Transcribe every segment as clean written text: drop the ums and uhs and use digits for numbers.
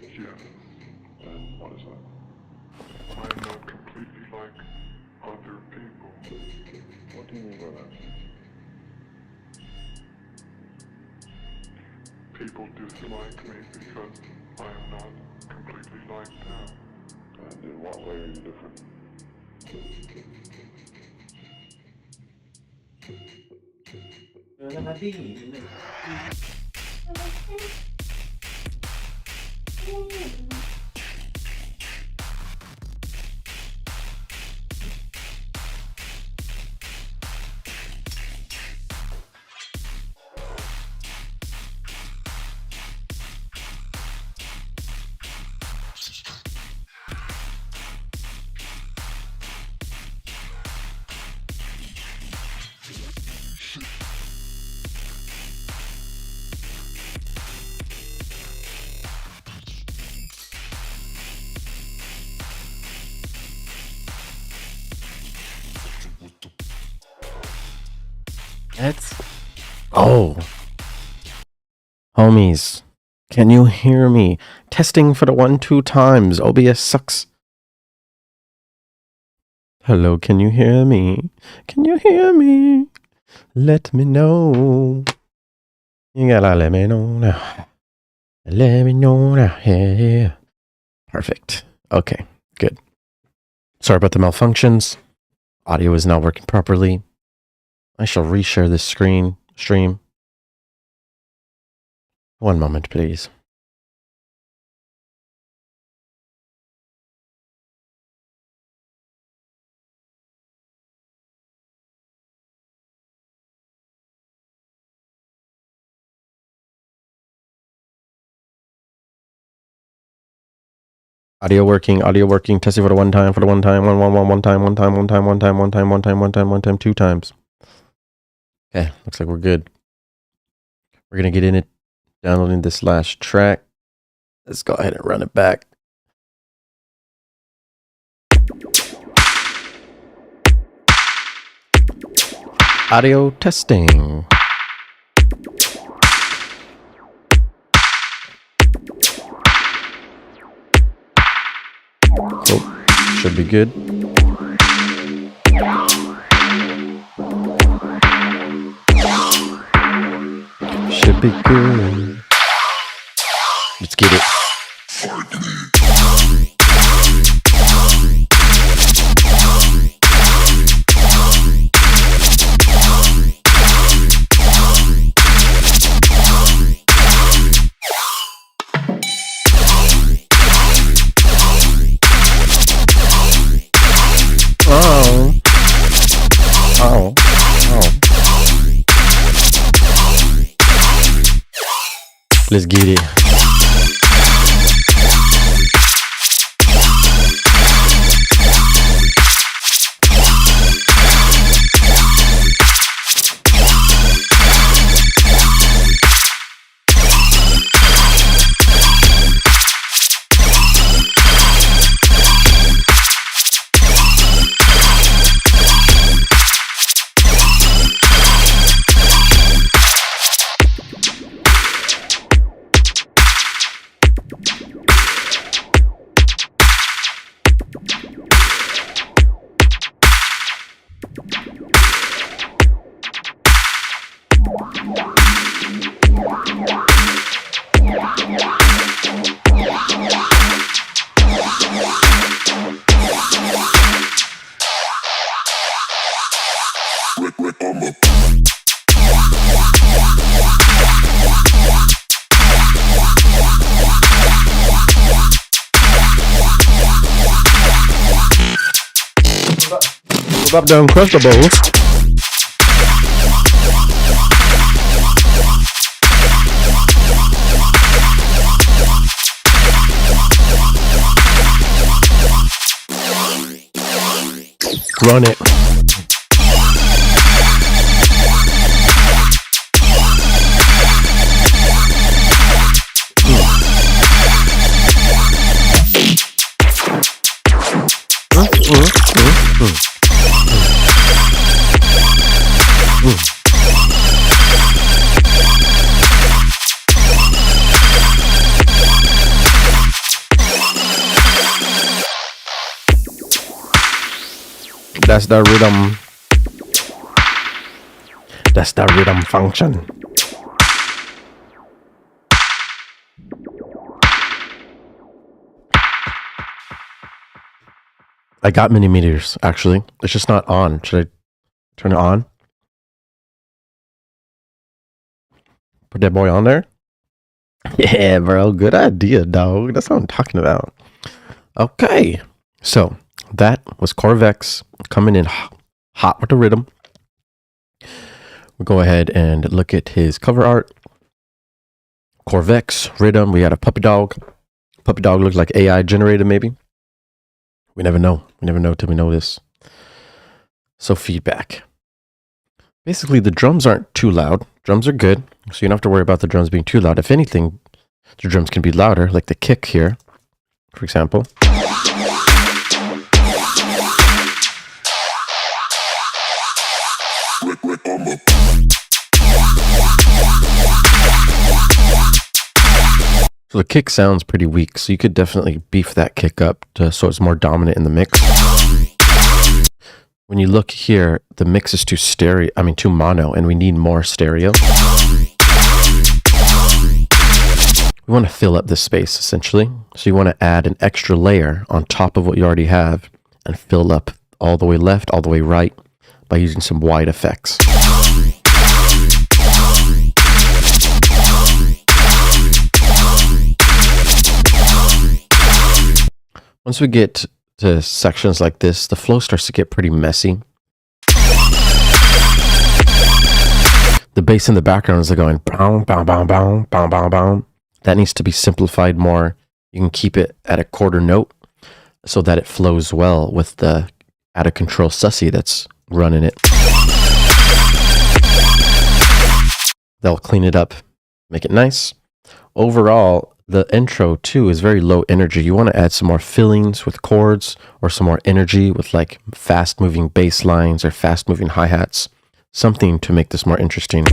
Yeah. And what is that? I'm not completely like other people. What do you mean by that? People dislike me because I am not completely like them. And in what way are you different? Oh, homies, can you hear me? Testing for the 1-2 times. OBS sucks. Hello, can you hear me? Can you hear me? Let me know. You gotta let me know now. Let me know now. Yeah. Perfect. Okay, good. Sorry about the malfunctions. Audio is now working properly. I shall reshare this stream. One moment, please. Audio working, testing for the one time, 2 times. Okay, looks like we're good. We're gonna get in it, downloading this last track. Let's go ahead and run it back. Audio testing. Oh, should be good. Should be good. Let's get it. Let's get it. Up, down, crush the bowl. Run it. That's the rhythm. That's the rhythm function. I got mini meters, actually. It's just not on. Should I turn it on? Put that boy on there? Yeah, bro. Good idea, dog. That's what I'm talking about. Okay. So, that was Corvex coming in hot with the rhythm. We'll go ahead and look at his cover art. Corvex, rhythm. We had a puppy dog. Puppy dog looked like AI generated, maybe. We never know. We never know till we know this. So feedback. Basically, the drums aren't too loud. Drums are good, so you don't have to worry about the drums being too loud. If anything, the drums can be louder, like the kick here, for example. So the kick sounds pretty weak, so you could definitely beef that kick up so it's more dominant in the mix. When you look here, the mix is too mono, and we need more stereo. We want to fill up this space, essentially. So you want to add an extra layer on top of what you already have and fill up all the way left, all the way right by using some wide effects. Once we get to sections like this, the flow starts to get pretty messy. The bass in the background is going boom, boom, boom, boom, boom, boom, boom. That needs to be simplified more. You can keep it at a quarter note so that it flows well with the out of control sussy that's running it. That'll clean it up, make it nice. Overall, the intro too is very low energy. You want to add some more fillings with chords or some more energy with like fast moving bass lines or fast moving hi-hats. Something to make this more interesting.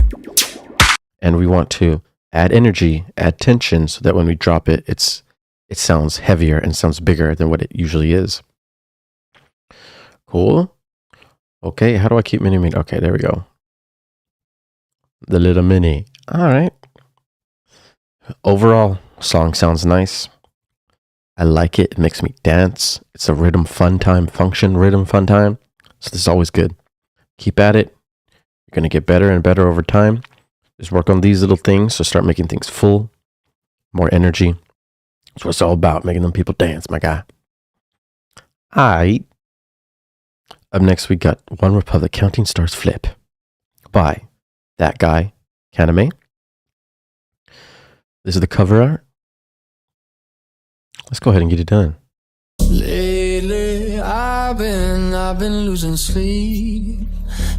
And we want to add energy, add tension so that when we drop it, it sounds heavier and sounds bigger than what it usually is. Cool. Okay, how do I keep mini? Okay, there we go. The little mini. All right. Overall, song sounds nice. I like it. It makes me dance. It's a rhythm fun time function, rhythm fun time. So this is always good. Keep at it. You're going to get better and better over time. Just work on these little things. So start making things full, more energy. That's what it's all about, making them people dance, my guy. Alright. Up next, we got One Republic Counting Stars Flip by that guy, Kaname. This is the cover art. Let's go ahead and get it done. Lately, I've been losing sleep,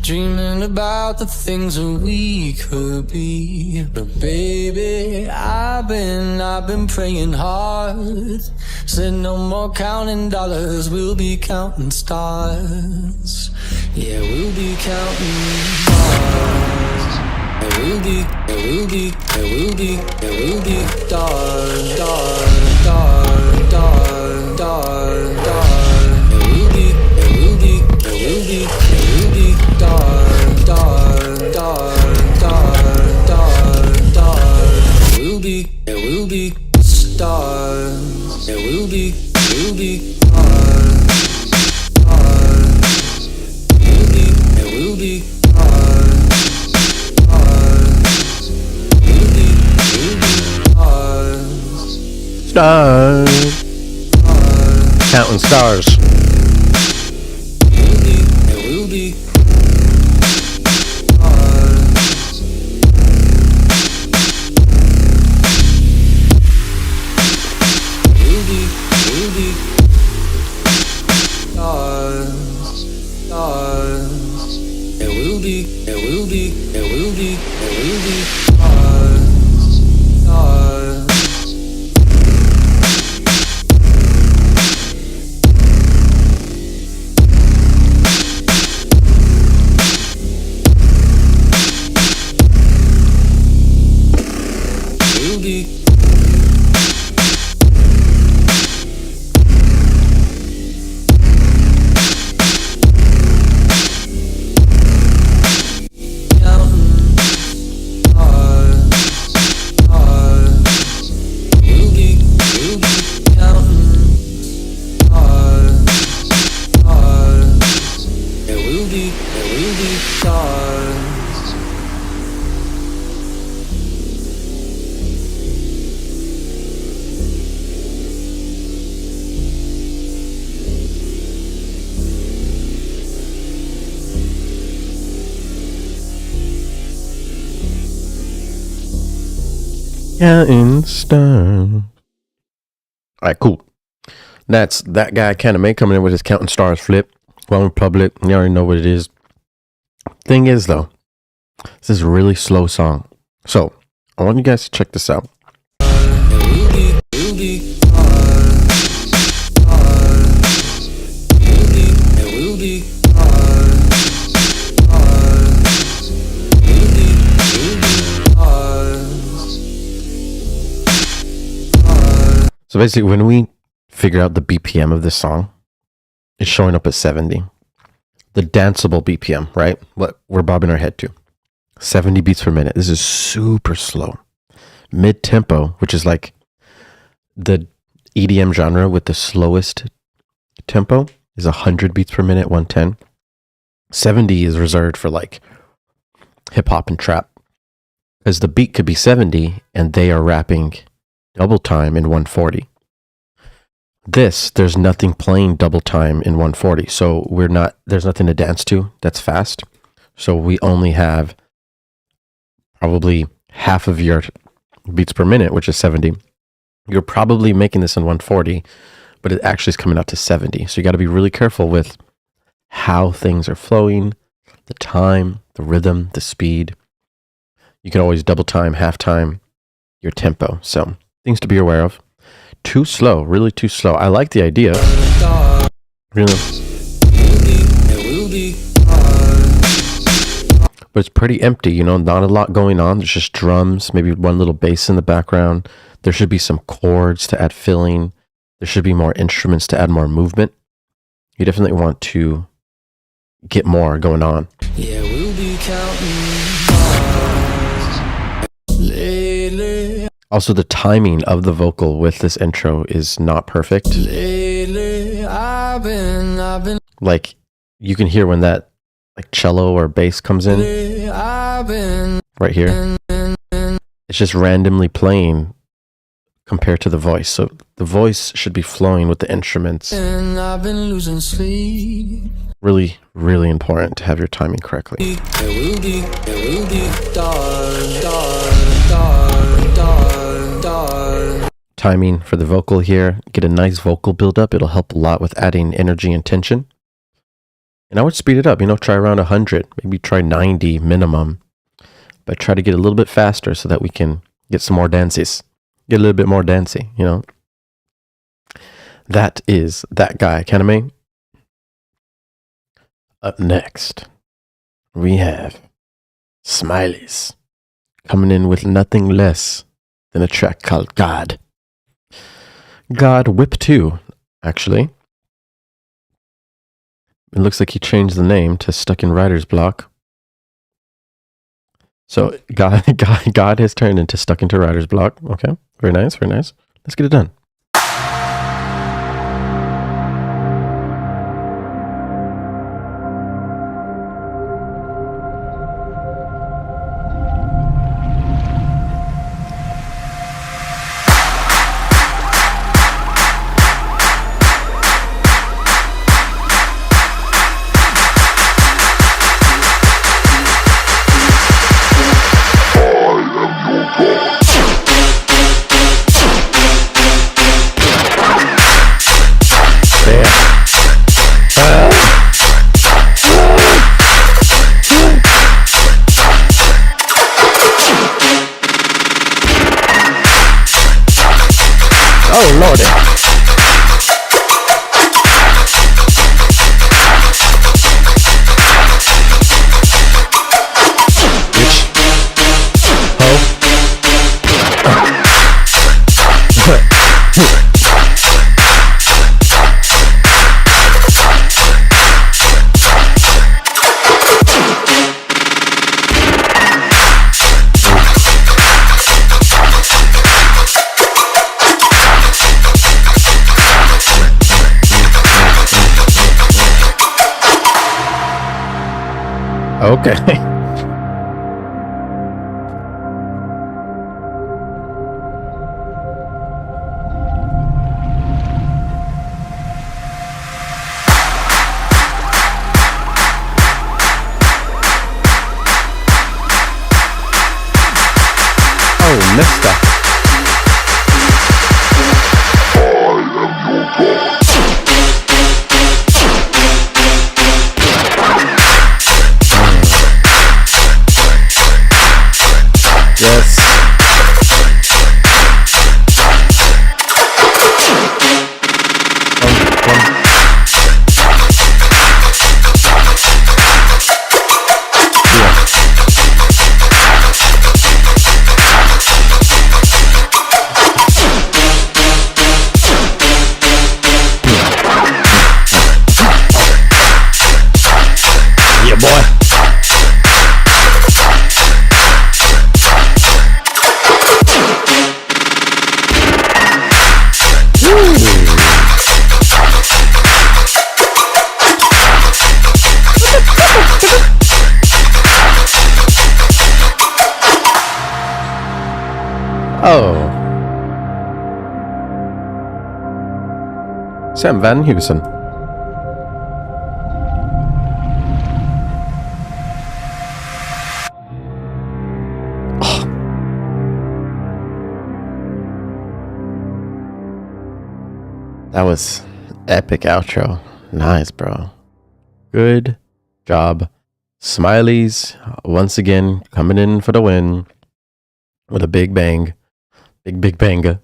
dreaming about the things that we could be. But baby, I've been praying hard. Said no more counting dollars, we'll be counting stars. Yeah, we'll be counting stars. We'll be stars, stars, stars, stars, stars, stars. We'll be stars, stars, stars, stars, stars, stars. We'll be stars. Yeah, we'll be stars, stars. We'll be Stars. Counting stars. We'll be Counting stars. All right, cool. That's that guy Kaname coming in with his Counting Stars flip. Well, in public, you already know what it is. Thing is, though, this is a really slow song. So I want you guys to check this out. So basically, when we figure out the BPM of this song, it's showing up at 70. The danceable BPM, right? What we're bobbing our head to. 70 beats per minute. This is super slow. Mid-tempo, which is like the EDM genre with the slowest tempo, is 100 beats per minute, 110. 70 is reserved for like hip-hop and trap. Because the beat could be 70 and they are rapping double time in 140. There's nothing playing double time in 140. So there's nothing to dance to that's fast. So we only have probably half of your beats per minute, which is 70. You're probably making this in 140, but it actually is coming out to 70. So you got to be really careful with how things are flowing, the time, the rhythm, the speed. You can always double time, half time, your tempo. So things to be aware of. Too slow, really too slow. I like the idea. Really. But it's pretty empty, you know, not a lot going on. There's just drums, maybe one little bass in the background. There should be some chords to add filling. There should be more instruments to add more movement. You definitely want to get more going on. Yeah, we'll be counting lately. Also, the timing of the vocal with this intro is not perfect. Lately, I've been Like, you can hear when that like cello or bass comes in right here. It's just randomly playing compared to the voice. So the voice should be flowing with the instruments. and I've been losing sleep. Really, really important to have your timing correctly. There will be dark, dark, dark, dark, dark. Timing for the vocal here. Get a nice vocal buildup. It'll help a lot with adding energy and tension. And I would speed it up, you know, try around 100, maybe try 90 minimum, but try to get a little bit faster so that we can get some more dances, get a little bit more dancey, you know. That is that guy, Kaname. Up next, we have Smileys coming in with nothing less than a track called God. God WIP 2, actually. It looks like he changed the name to Stuck in Writer's Block. So God has turned into Stuck into Writer's Block. Okay, very nice, very nice. Let's get it done. Oh, Lordy. Okay. Oh, mister. Oh. Sam Van Heusen. Oh. That was epic outro. Nice, bro. Good job. Smileys, once again, coming in for the win with a big bang. Big banger.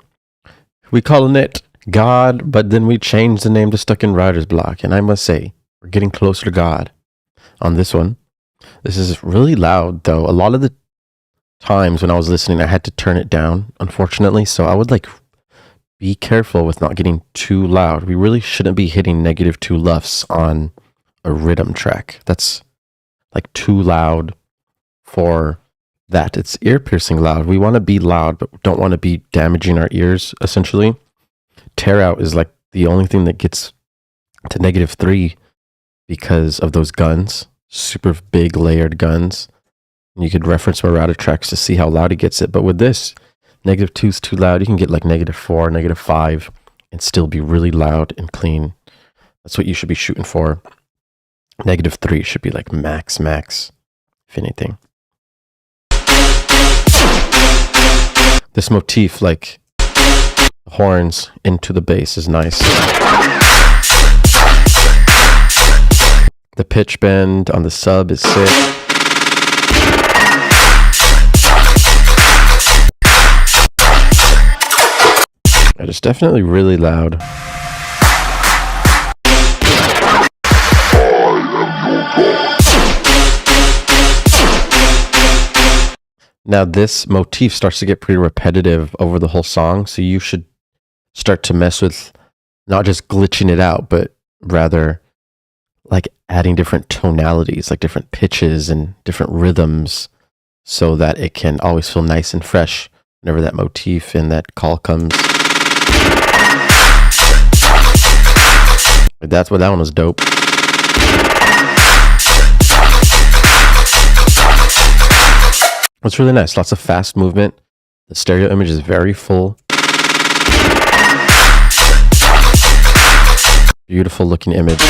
We calling it God, but then we changed the name to Stuck in Writer's Block. And I must say, we're getting closer to God on this one. This is really loud, though. A lot of the times when I was listening, I had to turn it down, unfortunately. So I would like be careful with not getting too loud. We really shouldn't be hitting -2 LUFS on a rhythm track. That's like too loud for that. It's ear piercing loud. We want to be loud, but don't want to be damaging our ears, essentially. Tearout is like the only thing that gets to -3 because of those guns, super big layered guns. And you could reference my router tracks to see how loud it gets it. But with this, -2 is too loud. You can get like -4, -5 and still be really loud and clean. That's what you should be shooting for. -3 should be like max, if anything. This motif, like horns into the bass, is nice. The pitch bend on the sub is sick. It is definitely really loud. Now this motif starts to get pretty repetitive over the whole song, so you should start to mess with not just glitching it out, but rather like adding different tonalities, like different pitches and different rhythms, so that it can always feel nice and fresh whenever that motif and that call comes. That's what that one was dope. It's really nice. Lots of fast movement. The stereo image is very full. Beautiful looking image.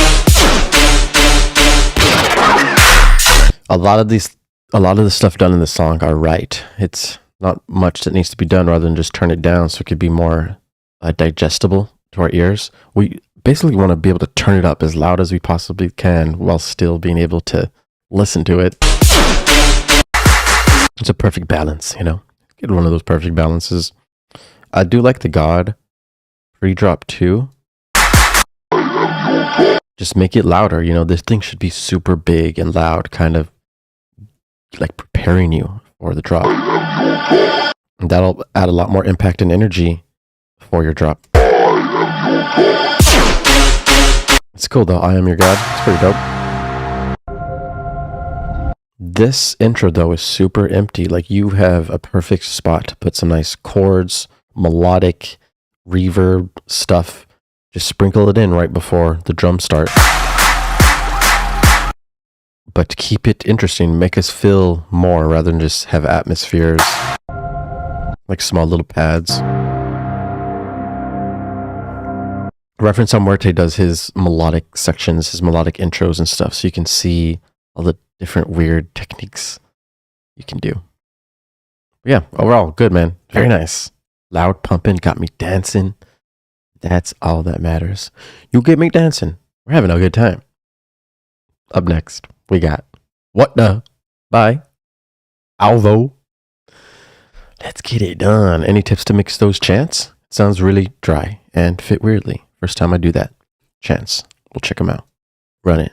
A lot of the stuff done in the song are right. It's not much that needs to be done rather than just turn it down so it could be more digestible to our ears. We basically want to be able to turn it up as loud as we possibly can while still being able to listen to it. It's a perfect balance, you know? Get one of those perfect balances. I do like the God pre-drop too. Just make it louder, you know? This thing should be super big and loud, kind of like preparing you for the drop. And that'll add a lot more impact and energy for your drop. It's cool though. I Am Your God. It's pretty dope. This intro though is super empty. Like you have a perfect spot to put some nice chords, melodic, reverb stuff. Just sprinkle it in right before the drums start. But keep it interesting. Make us feel more rather than just have atmospheres. Like small little pads. Reference how Muerte does his melodic sections, his melodic intros and stuff, so you can see all the different weird techniques you can do. But yeah, overall, good, man. Very nice. Loud pumping, got me dancing. That's all that matters. You get me dancing. We're having a good time. Up next, we got What the? By Alvo. Let's get it done. Any tips to mix those chants? It sounds really dry and fit weirdly. First time I do that. Chants. We'll check them out. Run it.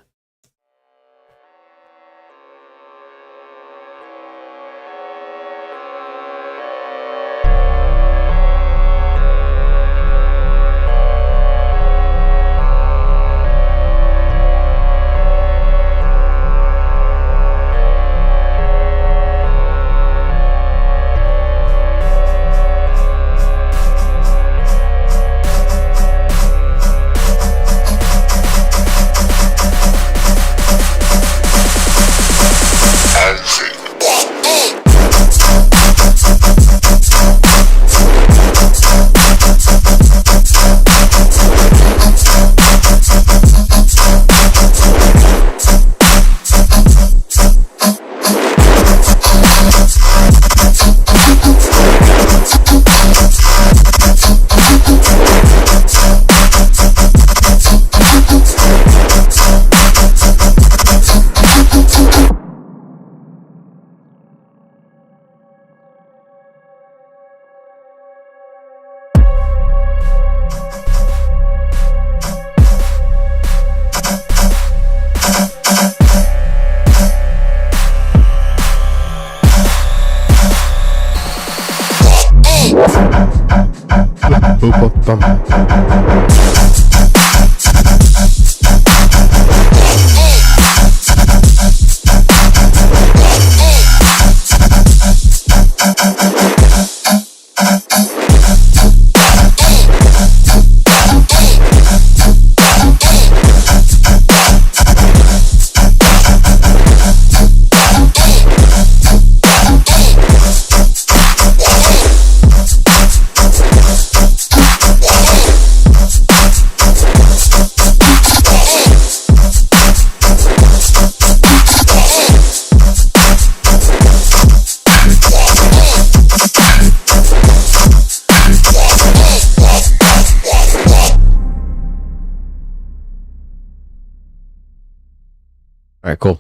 All right, cool.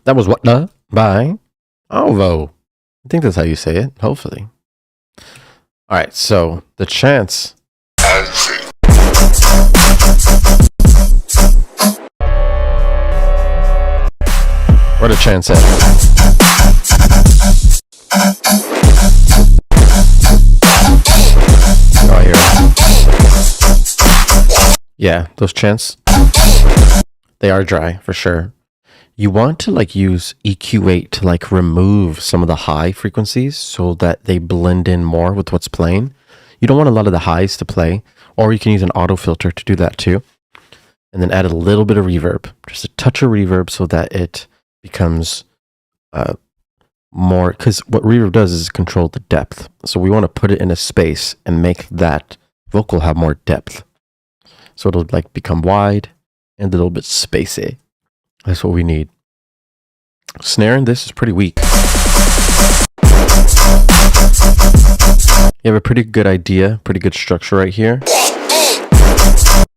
That was what the by Alvo. I think that's how you say it, hopefully. All right, so the chance. Where the chance at? Oh, I hear it. Yeah, those chants. They are dry for sure. You want to like use EQ8 to like remove some of the high frequencies so that they blend in more with what's playing. You don't want a lot of the highs to play, or you can use an auto filter to do that too. And then add a little bit of reverb, just a touch of reverb so that it becomes more, because what reverb does is control the depth. So we want to put it in a space and make that vocal have more depth. So it'll like become wide and a little bit spacey. That's what we need. Snare in this is pretty weak. You have a pretty good idea, pretty good structure right here.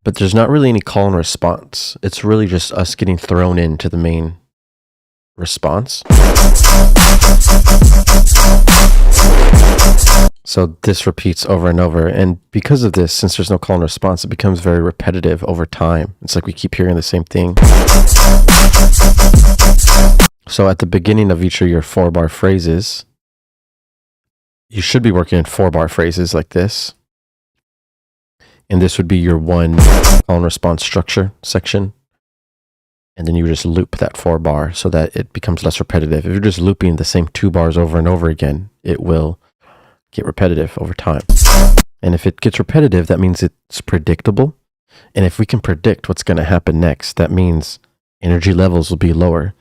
But there's not really any call and response. It's really just us getting thrown into the main response. So this repeats over and over. And because of this, since there's no call and response, it becomes very repetitive over time. It's like we keep hearing the same thing. So at the beginning of each of your 4-bar phrases, you should be working in 4-bar phrases like this. And this would be your one call and response structure section. And then you just loop that 4-bar so that it becomes less repetitive. If you're just looping the same 2 bars over and over again, it will get repetitive over time. And if it gets repetitive, that means it's predictable. And if we can predict what's going to happen next, that means energy levels will be lower.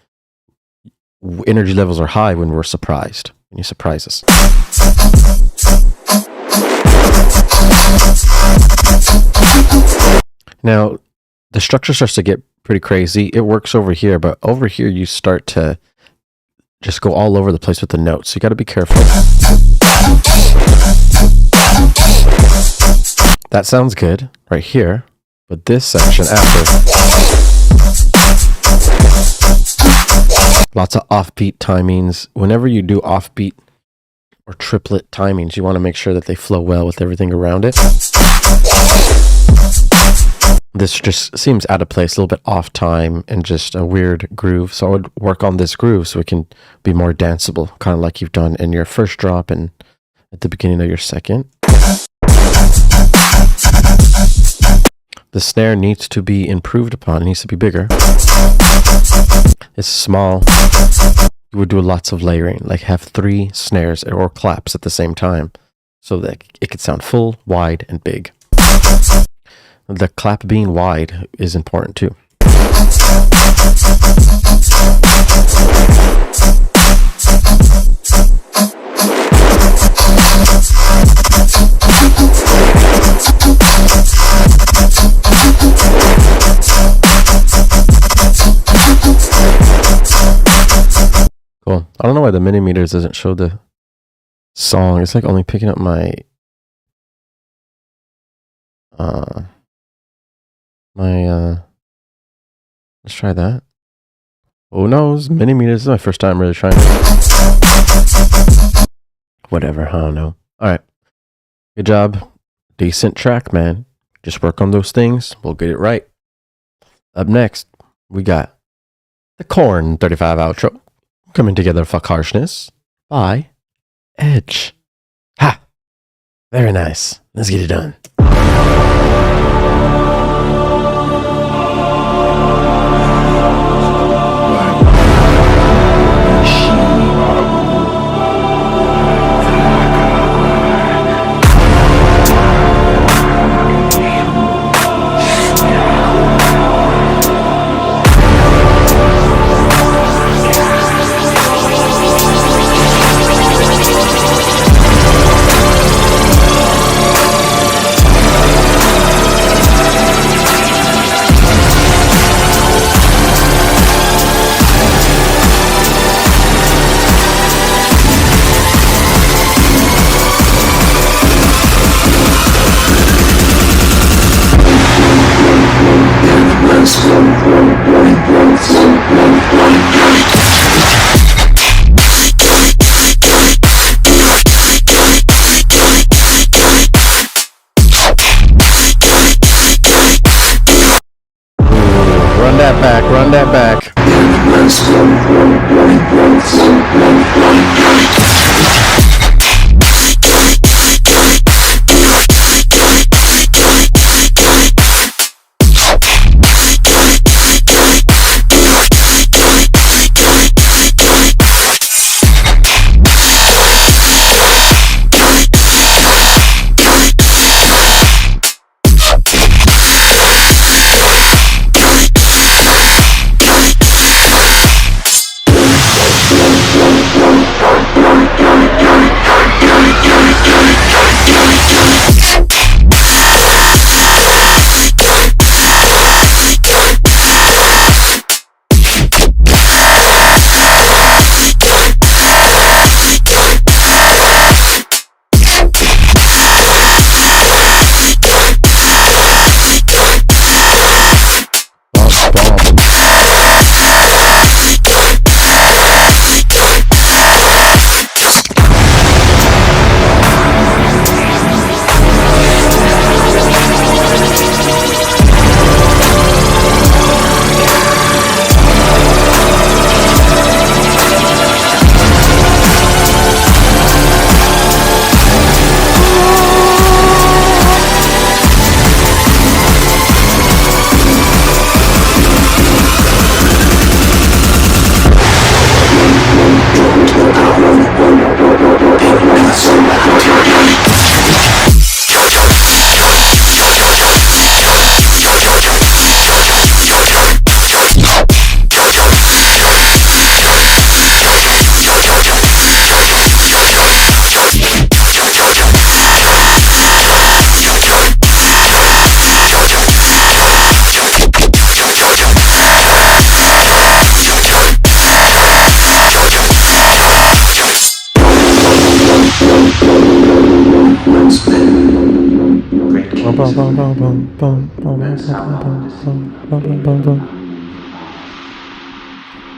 Energy levels are high when we're surprised, when you surprise us. Now, the structure starts to get pretty crazy. It works over here, but over here you start to just go all over the place with the notes. So you got to be careful. That sounds good right here, but this section after, lots of offbeat timings. Whenever you do offbeat or triplet timings, you want to make sure that they flow well with everything around it. This just seems out of place, a little bit off time and just a weird groove. So I would work on this groove so it can be more danceable, kind of like you've done in your first drop and at the beginning of your second. The snare needs to be improved upon. It needs to be bigger. It's small. You would do lots of layering, like have 3 snares or claps at the same time so that it could sound full, wide, and big. The clap being wide is important too. Cool. I don't know why the millimeters doesn't show the song. It's like only picking up my let's try that. Oh no, millimeters. This is my first time really trying it. Whatever, I don't know. Alright. Good job. Decent track, man. Just work on those things. We'll get it right. Up next, we got the Korn 35 outro. Coming together for harshness by Edge. Ha! Very nice. Let's get it done. Run that back.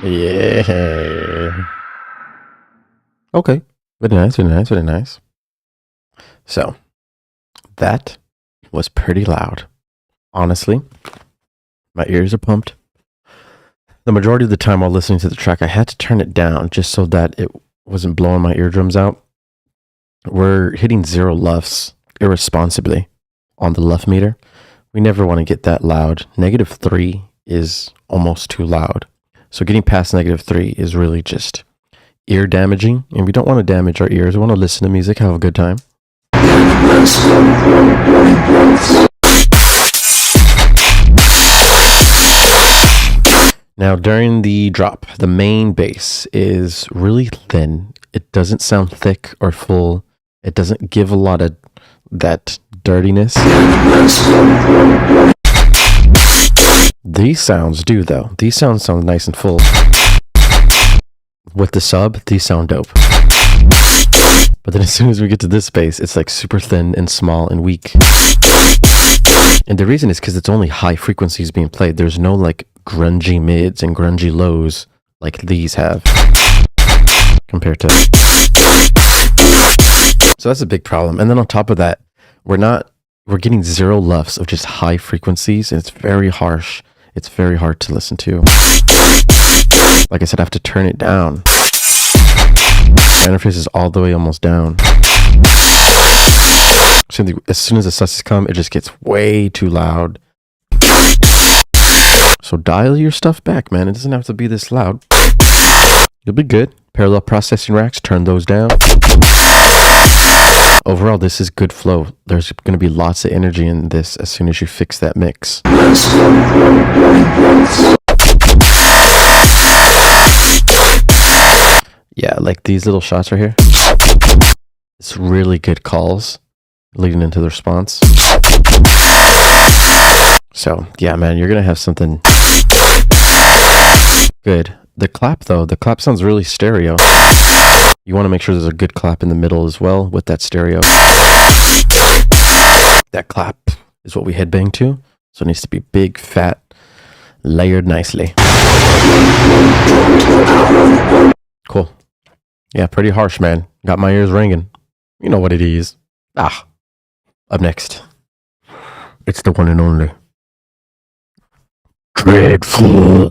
Yeah. Okay. Very nice, very nice, very nice. So, that was pretty loud. Honestly, my ears are pumped. The majority of the time while listening to the track, I had to turn it down just so that it wasn't blowing my eardrums out. We're hitting 0 LUFS irresponsibly on the LUF meter. We never want to get that loud. -3 is almost too loud. So getting past -3 is really just ear damaging, and we don't want to damage our ears. We want to listen to music, have a good time. Now, during the drop, the main bass is really thin. It doesn't sound thick or full. It doesn't give a lot of that dirtiness. These sounds do, though. These sounds sound nice and full. With the sub, these sound dope. But then as soon as we get to this bass, it's like super thin and small and weak. And the reason is because it's only high frequencies being played. There's no like grungy mids and grungy lows like these have compared to. So that's a big problem. And then on top of that, we're getting 0 LUFS of just high frequencies, and it's very harsh. It's very hard to listen to. Like I said, I have to turn it down. My interface is all the way almost down. As soon as the susses come, it just gets way too loud. So dial your stuff back, man. It doesn't have to be this loud. You'll be good. Parallel processing racks, turn those down. Overall, this is good flow. There's going to be lots of energy in this as soon as you fix that mix. Yeah, like these little shots right here. It's really good calls leading into the response. So, yeah, man, you're going to have something good. The clap, though, the clap sounds really stereo. You want to make sure there's a good clap in the middle as well with that stereo. That clap is what we headbang to. So it needs to be big, fat, layered nicely. Cool. Yeah, pretty harsh, man. Got my ears ringing. You know what it is. Up next. It's the one and only Dreadful.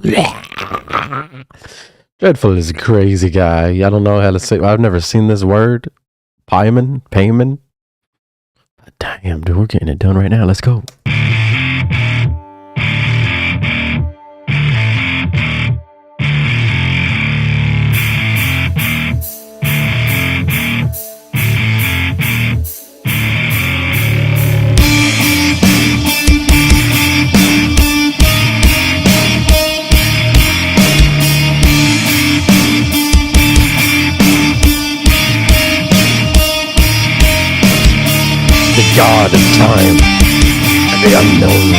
Dreadful is a crazy guy. I don't know how to say. I've never seen this word. Payman. But damn, dude, we're getting it done right now. Let's go. The god of time and the unknown.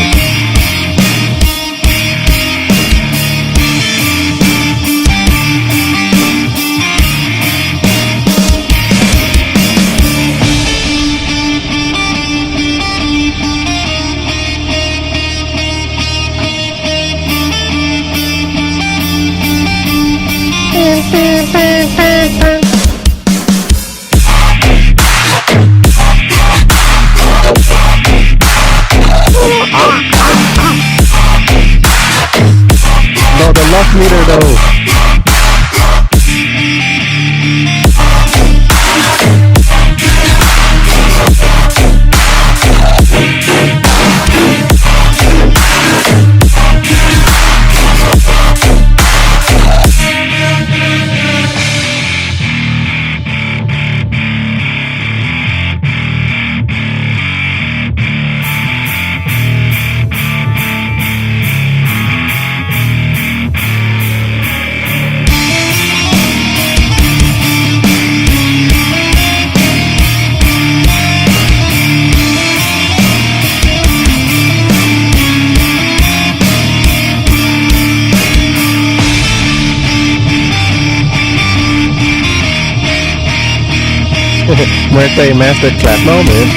No, the lock meter though. Birthday masterclass moment.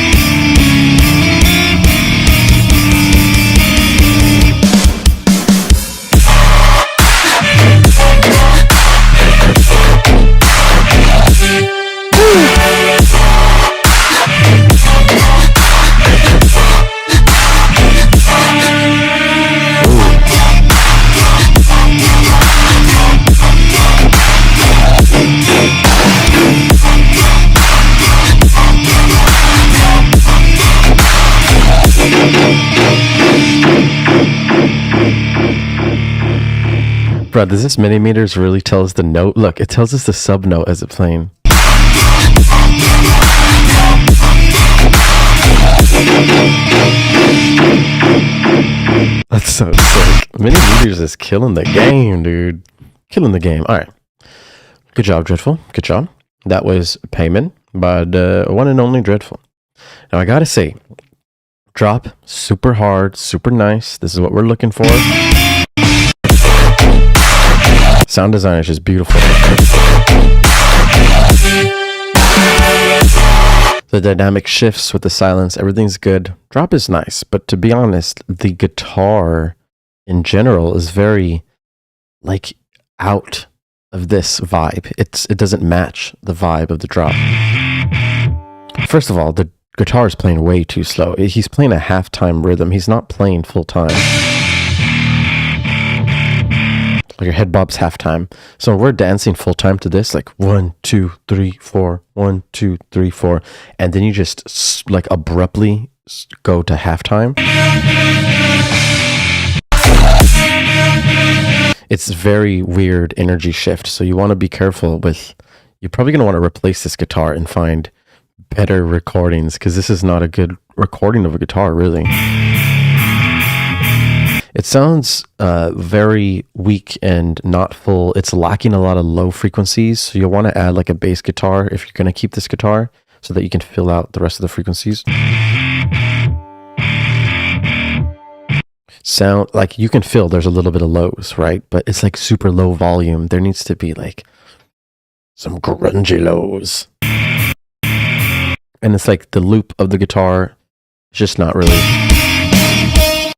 Bro, does this mini meters really tell us the note? Look, it tells us the sub note as it's playing. That's so sick. Mini meters is killing the game, dude. Killing the game. All right. Good job, Dreadful. Good job. That was Payment by the one and only Dreadful. Now, I gotta say, drop, super hard, super nice. This is what we're looking for. Sound design is just beautiful. The dynamic shifts with the silence, everything's good. Drop is nice, but to be honest, the guitar in general is very, like, out of this vibe. It doesn't match the vibe of the drop. First of all, the guitar is playing way too slow. He's playing a half-time rhythm. He's not playing full time. Like your head bobs halftime. So we're dancing full time to this, like 1, 2, 3, 4, 1, 2, 3, 4, and then you just like abruptly go to halftime. It's very weird energy shift. So you want to be careful with. You're probably going to want to replace this guitar and find better recordings, because this is not a good recording of a guitar, really. It sounds very weak and not full. It's lacking a lot of low frequencies. So you'll want to add like a bass guitar if you're going to keep this guitar, so that you can fill out the rest of the frequencies. Sound like you can feel there's a little bit of lows, right? But it's like super low volume. There needs to be like some grungy lows. And it's like the loop of the guitar is just not really,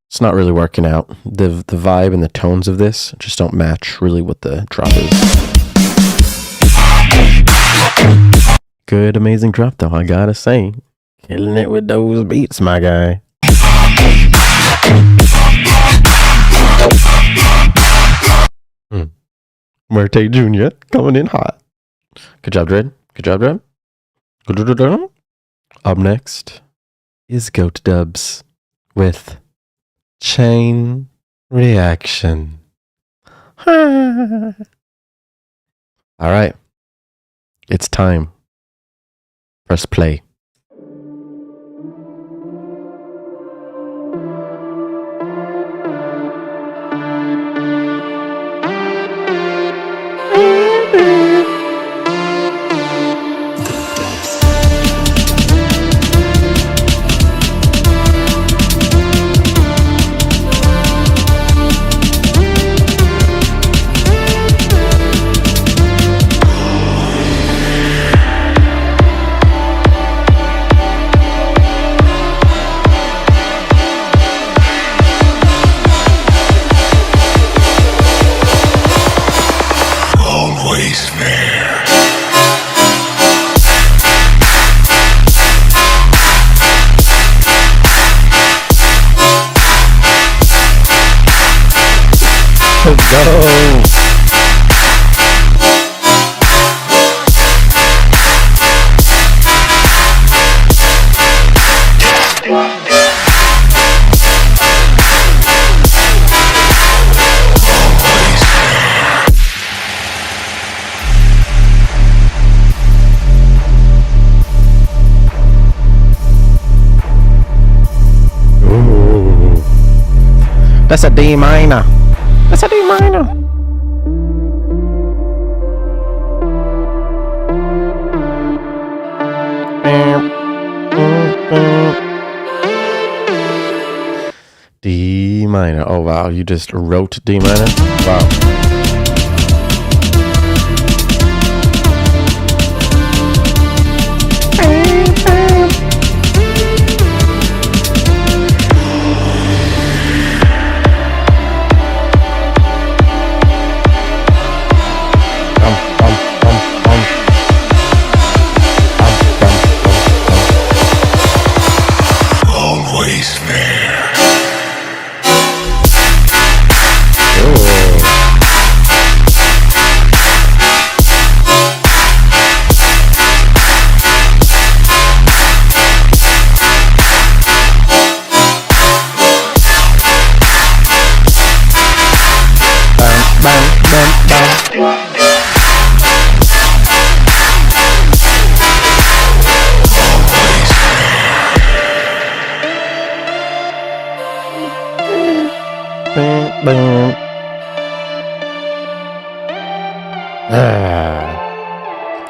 it's not really working out. The vibe and the tones of this just don't match really what the drop is. Good, amazing drop though, I gotta say. Killing it with those beats, my guy. Merte Jr. coming in hot. Good job, Dred. Good job, Dred. Good. Up next is Goat Dubs with Chain Reaction. All right. It's time. Press play. Let's go. Ooh. That's a D minor. That's a D minor. D minor. Oh wow, you just wrote D minor? Wow.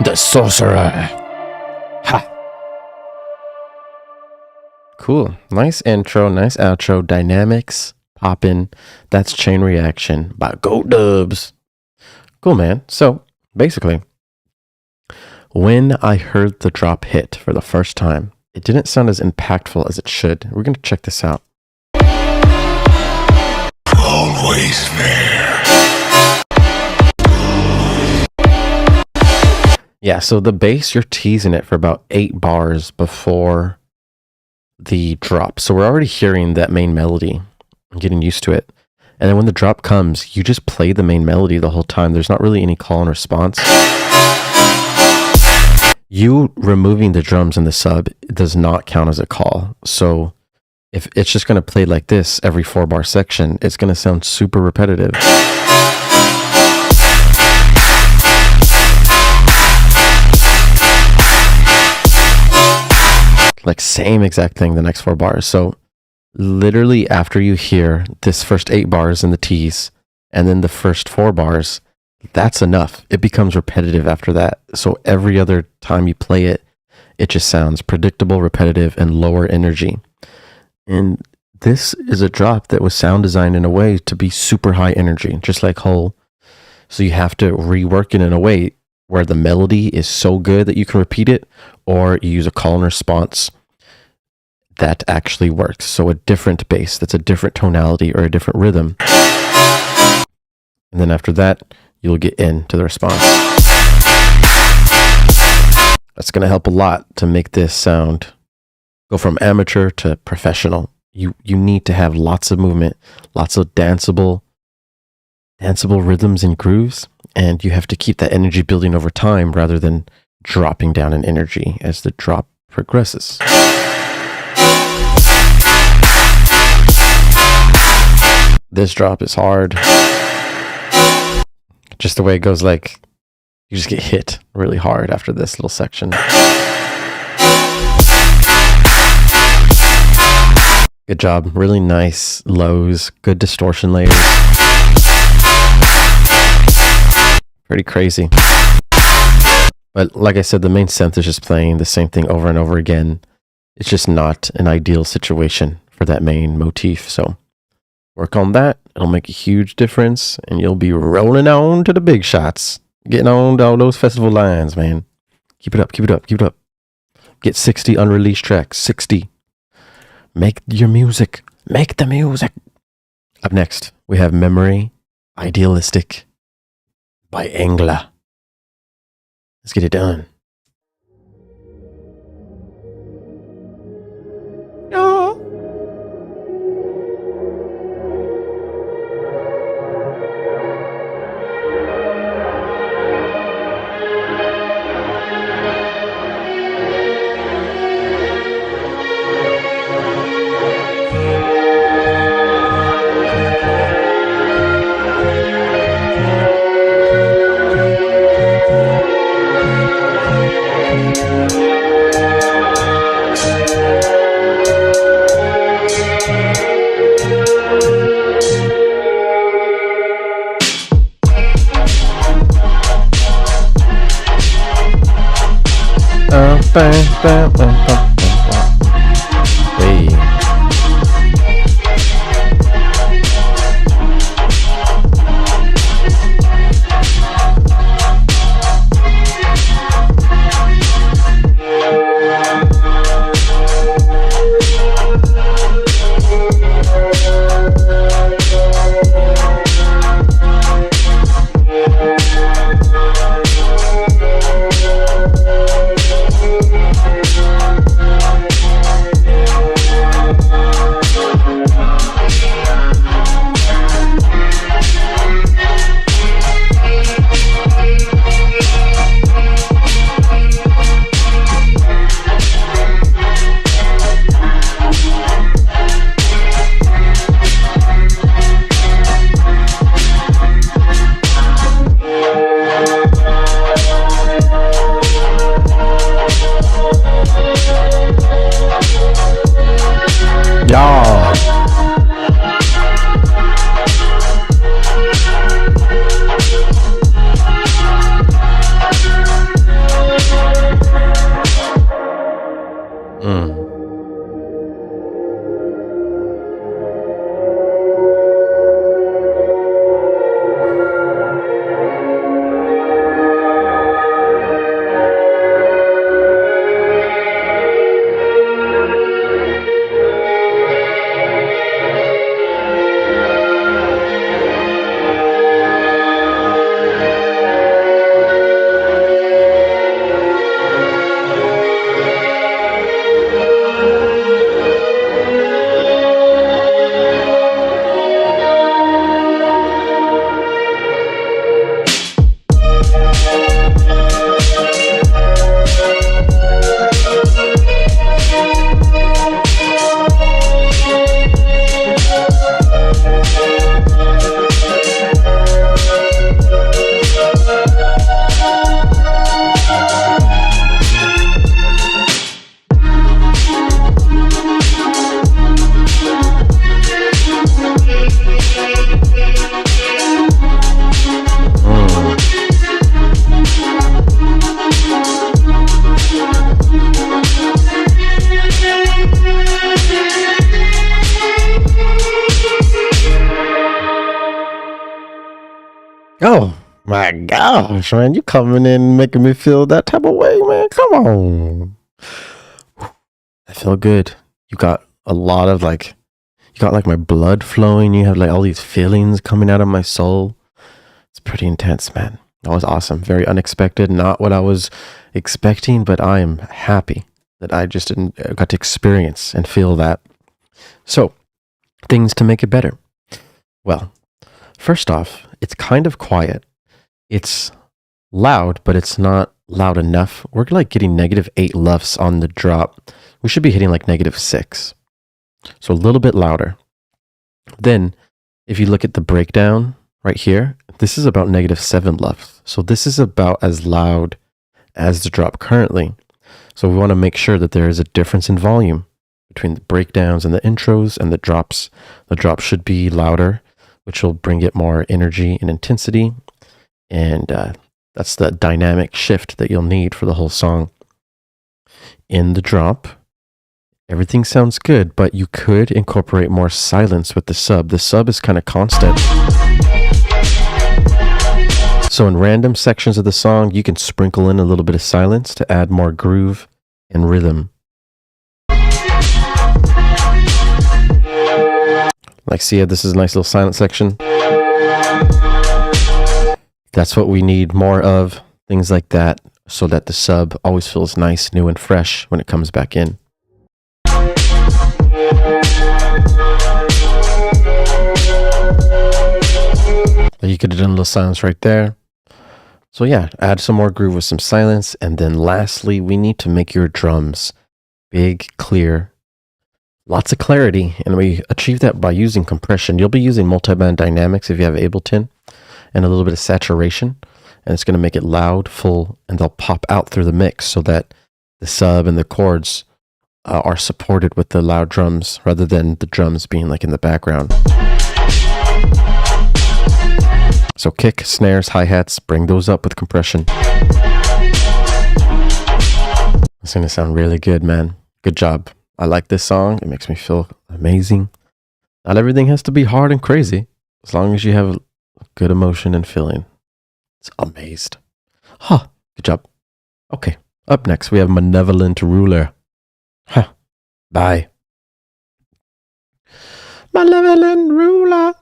The sorcerer. Ha. Cool. Nice intro, nice outro, dynamics, poppin'. That's Chain Reaction by Goat Dubs. Cool, man. So basically, when I heard the drop hit for the first time, it didn't sound as impactful as it should. We're going to check this out. Always there. Yeah, so the bass, you're teasing it for about 8 bars before the drop. So we're already hearing that main melody. I'm getting used to it. And then when the drop comes, you just play the main melody the whole time. There's not really any call and response. You removing the drums in the sub does not count as a call. So if it's just going to play like this every 4-bar section, it's going to sound super repetitive. Like same exact thing the next 4 bars. So literally after you hear this first 8 bars in the T's and then the first 4 bars, that's enough. It becomes repetitive after that. So every other time you play it, it just sounds predictable, repetitive, and lower energy. And this is a drop that was sound designed in a way to be super high energy, just like Whole. So you have to rework it in a way where the melody is so good that you can repeat it, or you use a call and response that actually works. So a different bass, that's a different tonality or a different rhythm. And then after that, you'll get into the response. That's going to help a lot to make this sound go from amateur to professional. You need to have lots of movement, lots of danceable rhythms and grooves, and you have to keep that energy building over time rather than dropping down in energy as the drop progresses. This drop is hard. Just the way it goes, like, you just get hit really hard after this little section. Good job. Really nice lows, good distortion layers. Pretty crazy. But like I said, the main synth is just playing the same thing over and over again. It's just not an ideal situation for that main motif. So work on that. It'll make a huge difference, and you'll be rolling on to the big shots. Getting on to all those festival lines, man. Keep it up, keep it up, keep it up. Get 60 unreleased tracks. 60. Make your music. Make the music. Up next, we have Memory Idealistic by Engla. Let's get it done. No. Hey. Oh my gosh, man, you coming in making me feel that type of way, man. Come on. I feel good. You got a lot of like, you got like my blood flowing. You have like all these feelings coming out of my soul. It's pretty intense, man. That was awesome. Very unexpected. Not what I was expecting, but I am happy that I just got to experience and feel that. So, things to make it better. Well, first off, it's kind of quiet. It's loud, but it's not loud enough. We're like getting -8 LUFS on the drop. We should be hitting like -6. So a little bit louder. Then, if you look at the breakdown right here, this is about -7 LUFS. So this is about as loud as the drop currently. So we want to make sure that there is a difference in volume between the breakdowns and the intros and the drops. The drop should be louder, which will bring it more energy and intensity. And that's the dynamic shift that you'll need for the whole song. In the drop, everything sounds good, but you could incorporate more silence with the sub. The sub is kind of constant. So in random sections of the song, you can sprinkle in a little bit of silence to add more groove and rhythm. Like, see, this is a nice little silent section. That's what we need more of, things like that, so that the sub always feels nice, new, and fresh when it comes back in. You could have done a little silence right there. So yeah, add some more groove with some silence. And then lastly, we need to make your drums big, clear, lots of clarity. And we achieve that by using compression. You'll be using multiband dynamics if you have Ableton, and a little bit of saturation. And it's going to make it loud, full, and they'll pop out through the mix so that the sub and the chords are supported with the loud drums rather than the drums being like in the background. So kick, snares, hi-hats, bring those up with compression. It's going to sound really good, man. Good job. I like this song. It makes me feel amazing. Not everything has to be hard and crazy. As long as you have a good emotion and feeling. It's amazed. Huh. Good job. Okay. Up next, we have Malevolent Ruler. Huh. Bye. Malevolent Ruler.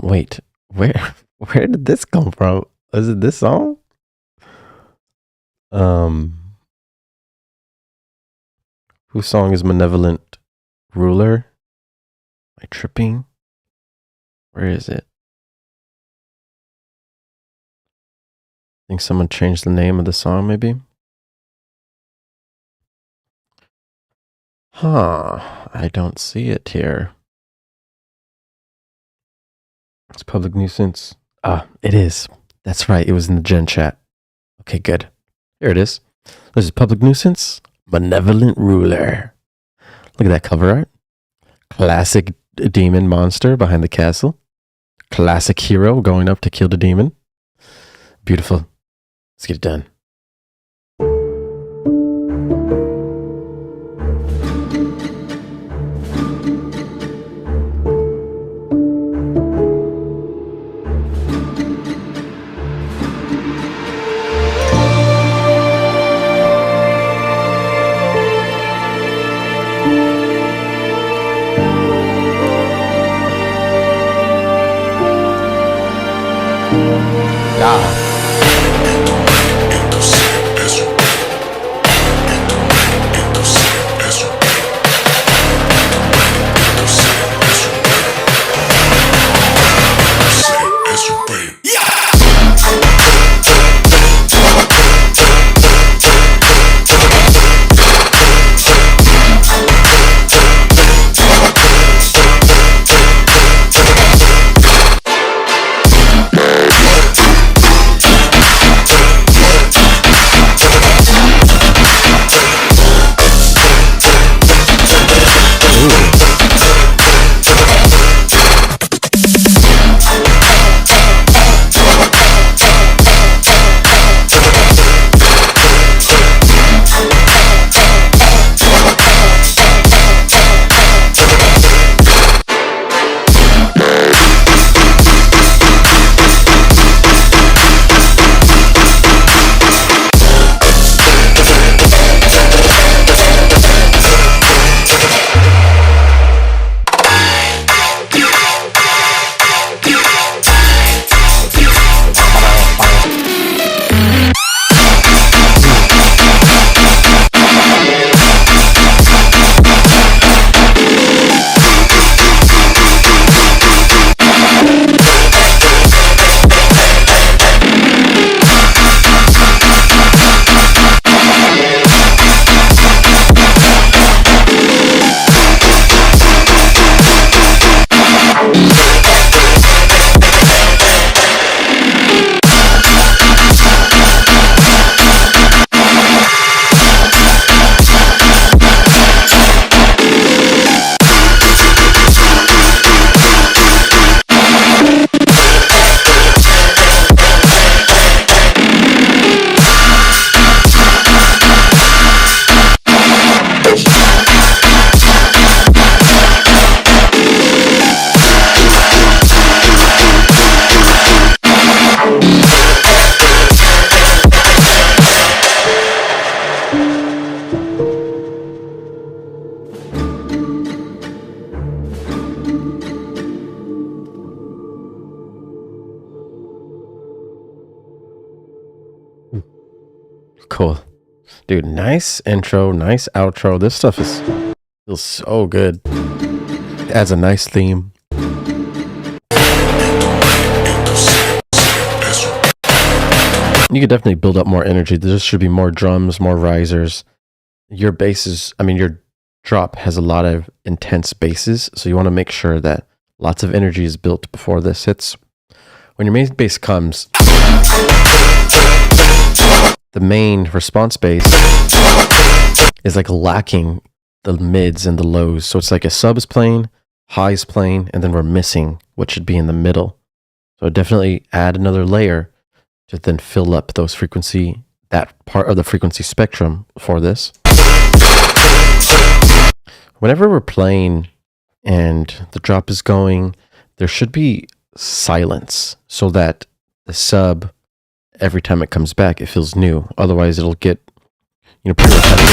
Wait, where did this come from? Is it this song? Whose song is Malevolent Ruler? Am I tripping? Where is it? I think someone changed the name of the song, maybe? Huh, I don't see it here. It's Public Nuisance. Ah, it is. That's right. It was in the Gen chat. Okay, good. Here it is. This is Public Nuisance, Malevolent Ruler. Look at that cover art. Classic demon monster behind the castle. Classic hero going up to kill the demon. Beautiful. Let's get it done. Cool. Dude, nice intro, nice outro. This stuff feels so good. It adds a nice theme. You could definitely build up more energy. There should be more drums, more risers. Your basses, your drop has a lot of intense basses, so you want to make sure that lots of energy is built before this hits. When your main bass comes, the main response bass is like lacking the mids and the lows. So it's like a sub is playing, high is playing, and then we're missing what should be in the middle. So definitely add another layer to then fill up those frequency, that part of the frequency spectrum for this. Whenever we're playing and the drop is going, there should be silence so that the sub, every time it comes back, it feels new. Otherwise, it'll get, pretty repetitive.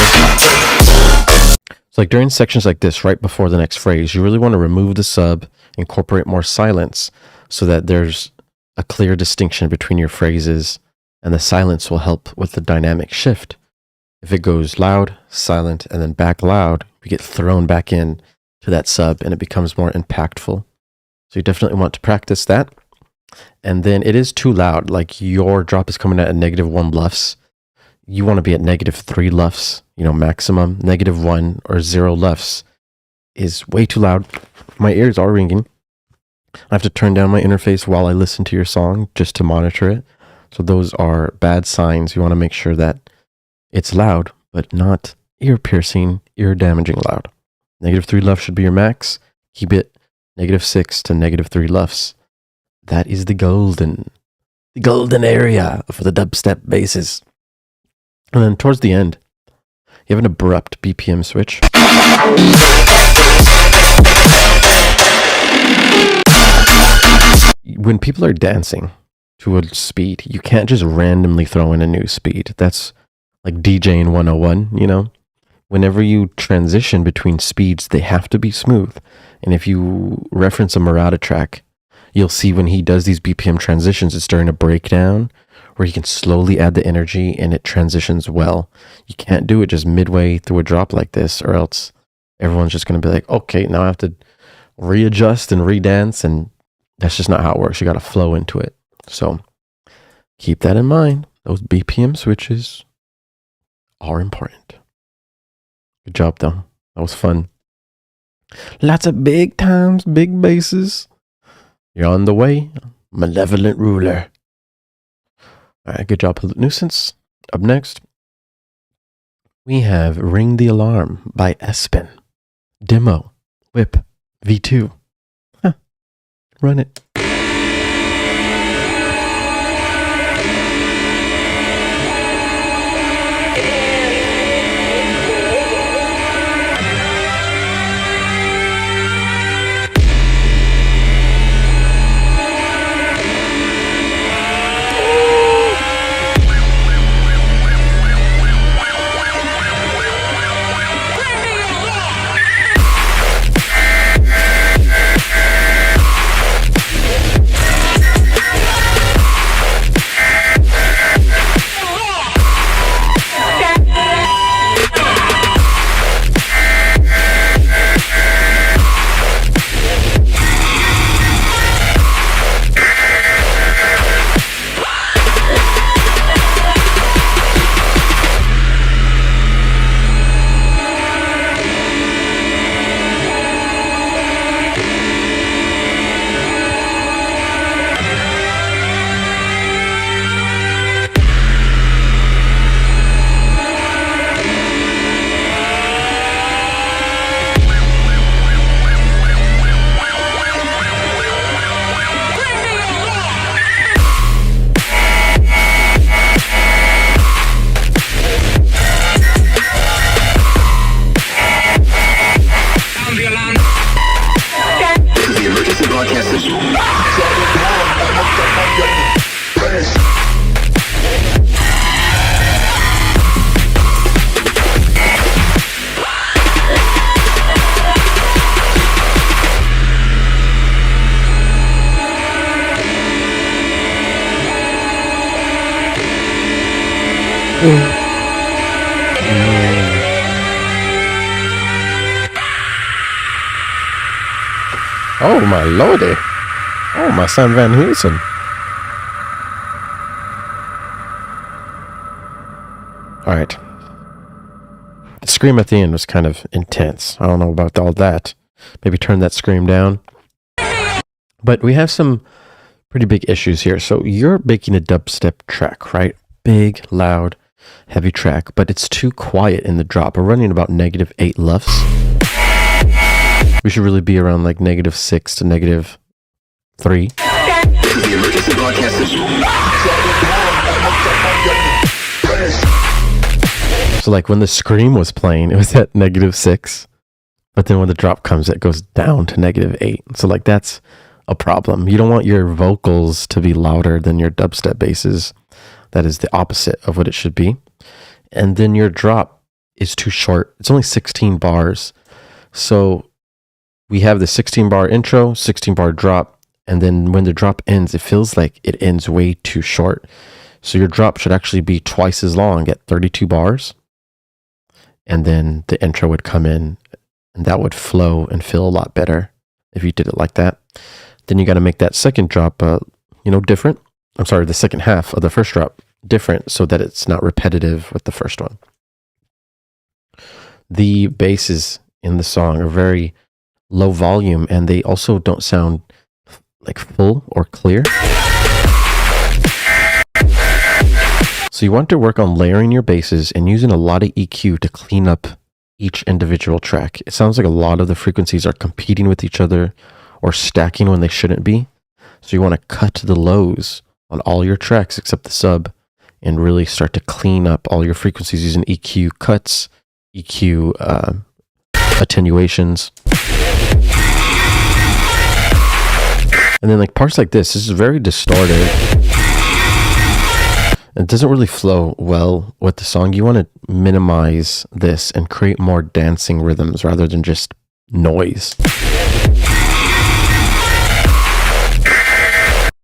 So like during sections like this, right before the next phrase, you really want to remove the sub, incorporate more silence so that there's a clear distinction between your phrases, and the silence will help with the dynamic shift. If it goes loud, silent, and then back loud, we get thrown back in to that sub and it becomes more impactful. So you definitely want to practice that. And then it is too loud, like your drop is coming at a -1 lufs. You want to be at -3 lufs, maximum. -1 or 0 lufs is way too loud. My ears are ringing. I have to turn down my interface while I listen to your song just to monitor it. So those are bad signs. You want to make sure that it's loud, but not ear-piercing, ear-damaging loud. -3 lufs should be your max. Keep it -6 to -3 lufs. That is the golden area for the dubstep basses. And then towards the end, you have an abrupt BPM switch. When people are dancing to a speed, you can't just randomly throw in a new speed. That's like DJing 101, Whenever you transition between speeds, they have to be smooth. And if you reference a Murata track, you'll see when he does these BPM transitions, it's during a breakdown where he can slowly add the energy and it transitions well. You can't do it just midway through a drop like this, or else everyone's just going to be like, okay, now I have to readjust and redance, and that's just not how it works. You got to flow into it. So keep that in mind. Those BPM switches are important. Good job, though. That was fun. Lots of big times, big basses. You're on the way, malevolent ruler. All right, good job, Nuisance. Up next, we have Ring the Alarm by Espen. Demo, WIP, V2. Huh. Run it. Oh, my lordy. Oh, my son Van Heusen. All right. The scream at the end was kind of intense. I don't know about all that. Maybe turn that scream down. But we have some pretty big issues here. So you're making a dubstep track, right? Big, loud, heavy track, but it's too quiet in the drop. We're running about -8 LUFS. We should really be around like -6 to -3. So like when the scream was playing, it was at -6. But then when the drop comes, it goes down to -8. So like that's a problem. You don't want your vocals to be louder than your dubstep basses. That is the opposite of what it should be. And then your drop is too short. It's only 16 bars. So we have the 16 bar intro, 16 bar drop. And then when the drop ends, it feels like it ends way too short. So your drop should actually be twice as long at 32 bars. And then the intro would come in and that would flow and feel a lot better if you did it like that. Then you got to make that second drop, different. I'm sorry, the second half of the first drop different so that it's not repetitive with the first one. The basses in the song are very low volume and they also don't sound like full or clear. So you want to work on layering your basses and using a lot of EQ to clean up each individual track. It sounds like a lot of the frequencies are competing with each other or stacking when they shouldn't be. So you want to cut the lows on all your tracks except the sub and really start to clean up all your frequencies using EQ cuts, EQ attenuations. And then like parts like this is very distorted. It doesn't really flow well with the song. You want to minimize this and create more dancing rhythms rather than just noise.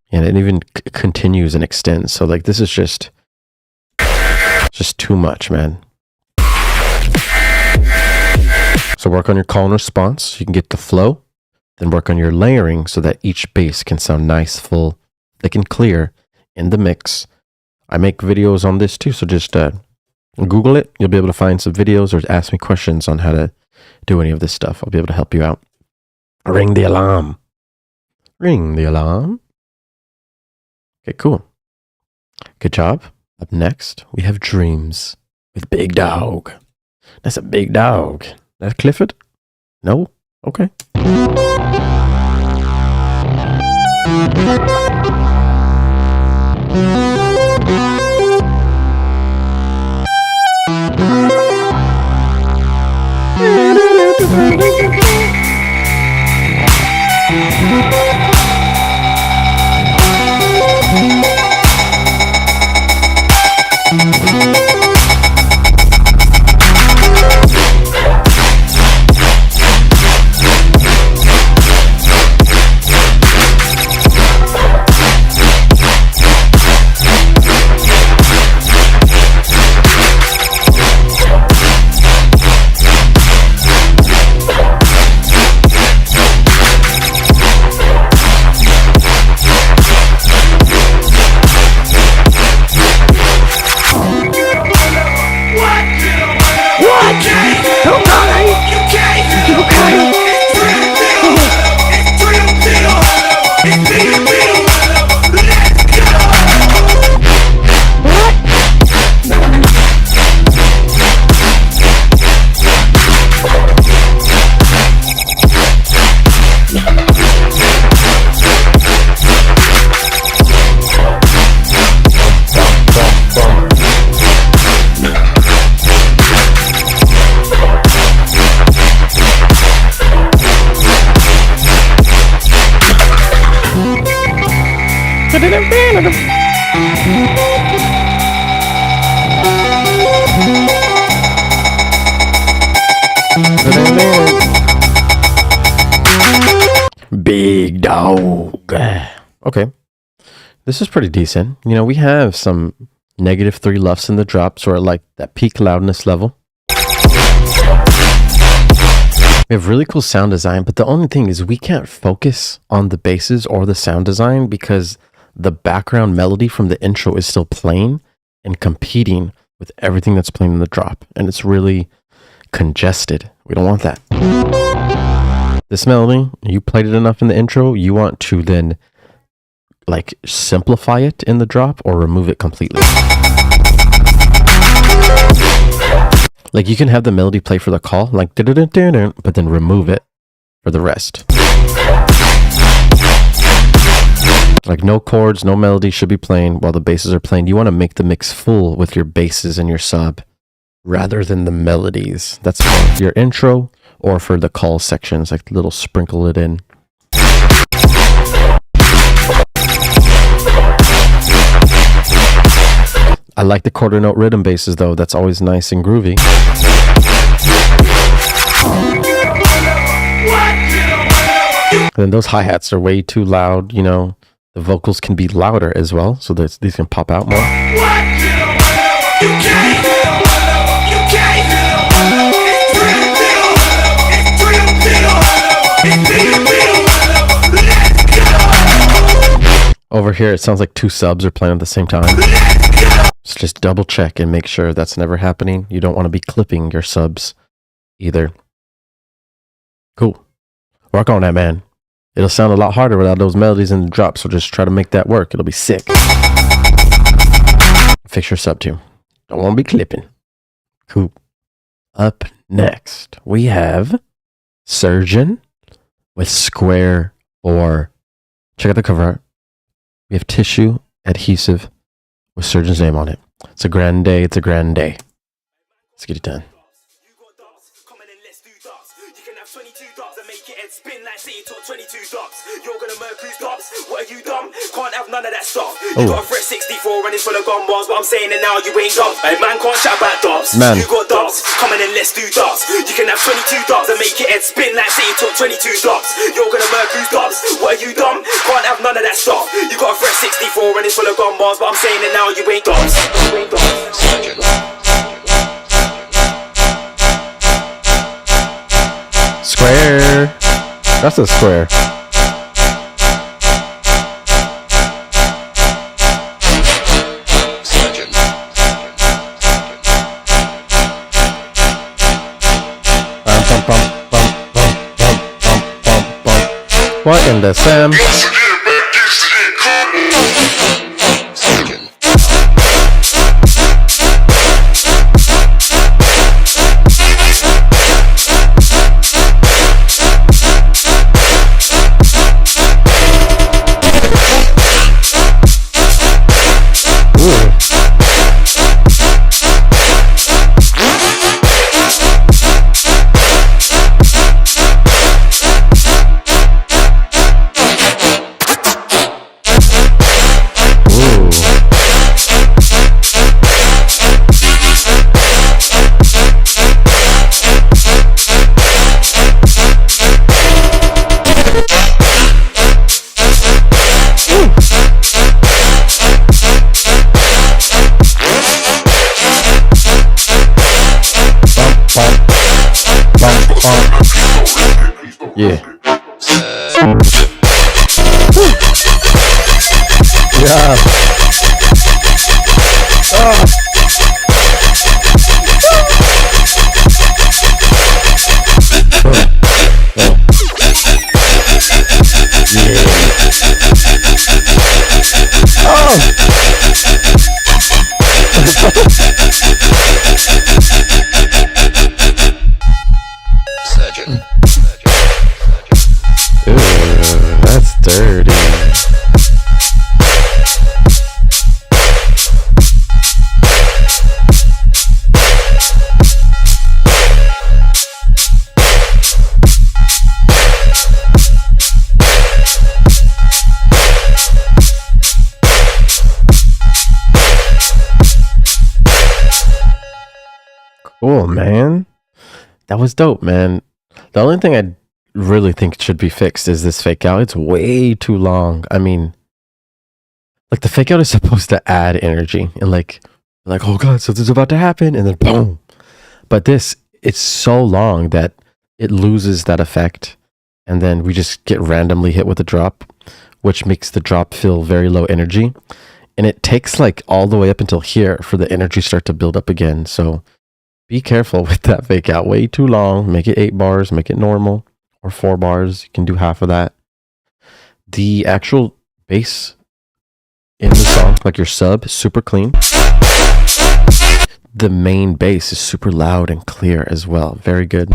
And it even continues and extends. So like this is just too much, man. So work on your call and response so you can get the flow. Then work on your layering so that each bass can sound nice, full, thick, and clear in the mix. I make videos on this too, so just Google it. You'll be able to find some videos or ask me questions on how to do any of this stuff. I'll be able to help you out. Ring the alarm. Ring the alarm. Okay, cool. Good job. Up next, we have Dreams with Big Dog. That's a big dog. That's Clifford? No? Okay. Big dog. Okay. This is pretty decent. You know, we have some -3 LUFS in the drops or like that peak loudness level. We have really cool sound design, but the only thing is we can't focus on the basses or the sound design because the background melody from the intro is still playing and competing with everything that's playing in the drop. And it's really congested. We don't want that. This melody, you played it enough in the intro, you want to then like simplify it in the drop or remove it completely. Like you can have the melody play for the call, like but then remove it for the rest. Like no chords, no melody should be playing while the basses are playing. You want to make the mix full with your basses and your sub rather than the melodies. That's for your intro or for the call sections, like little sprinkle it in. I like the quarter note rhythm basses though. That's always nice and groovy. And then those hi-hats are way too loud, you know. The vocals can be louder as well, so that these can pop out more. Over here, it sounds like two subs are playing at the same time. So just double check and make sure that's never happening. You don't want to be clipping your subs either. Cool. Work on that, man. It'll sound a lot harder without those melodies in the drop, so just try to make that work. It'll be sick. Fix your sub too. Don't want to be clipping. Cool. Up next, we have Surgeon with Square 4. Check out the cover art. We have tissue adhesive with Surgeon's name on it. It's a grand day. It's a grand day. Let's get it done. You're gonna Mercury stops. What are you dumb? Can't have none of that stuff. You got a fresh 64 and it's full of gun bars, but I'm saying it now, you ain't dumb. Hey man, can't chat about dubs. Man. You got dubs. Come in and let's do dubs. You can have 22 dubs and make your head spin like say you took 22 dubs. You're gonna Mercury stops. What are you dumb? Can't have none of that stuff. You got a fresh 64 and it's full of gun bars, but I'm saying it now, you ain't dubs. You ain't dubs. Square. That's a square. What in the Sam? Yeah. Yeah. Surgeon. Ooh, that's dirty. Cool, man. That was dope, man. The only thing I really think should be fixed is this fake out. It's way too long. I mean, like the fake out is supposed to add energy and like, oh God, something's about to happen. And then boom. But this, it's so long that it loses that effect, and then we just get randomly hit with a drop, which makes the drop feel very low energy. And it takes like all the way up until here for the energy start to build up again. So be careful with that fake out. Way too long. Make it 8 bars, make it normal, or 4 bars. You can do half of that. The actual bass in the song, like your sub, is super clean. The main bass is super loud and clear as well. Very good.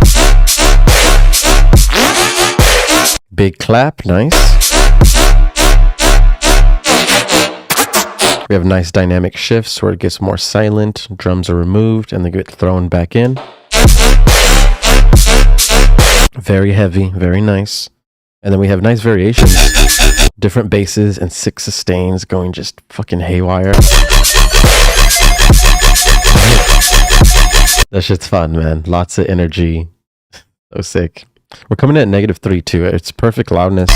Big clap, nice. We have nice dynamic shifts where it gets more silent, drums are removed, and they get thrown back in. Very heavy, very nice. And then we have nice variations. Different basses and 6 sustains going just fucking haywire. That shit's fun, man. Lots of energy. So sick. We're coming in at -3 too. It's perfect loudness.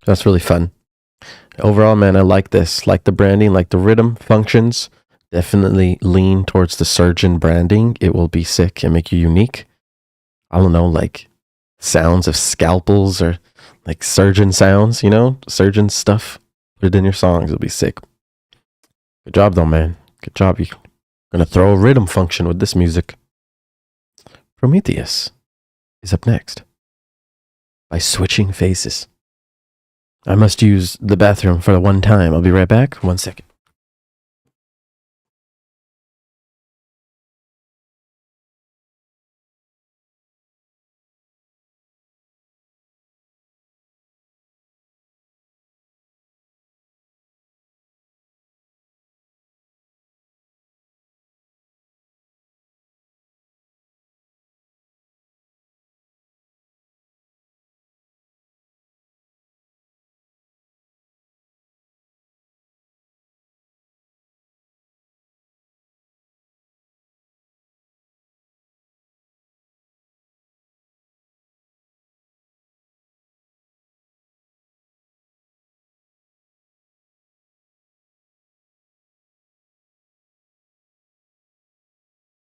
That's really fun. Overall, man, I like this. Like the branding, like the rhythm functions. Definitely lean towards the surgeon branding. It will be sick and make you unique. I don't know, like sounds of scalpels or like surgeon sounds, you know, surgeon stuff. Put it in your songs. It'll be sick. Good job, though, man. Good job. You're going to throw a rhythm function with this music. Prometheus is up next by Switching Faces. I must use the bathroom for the one time. I'll be right back. 1 second.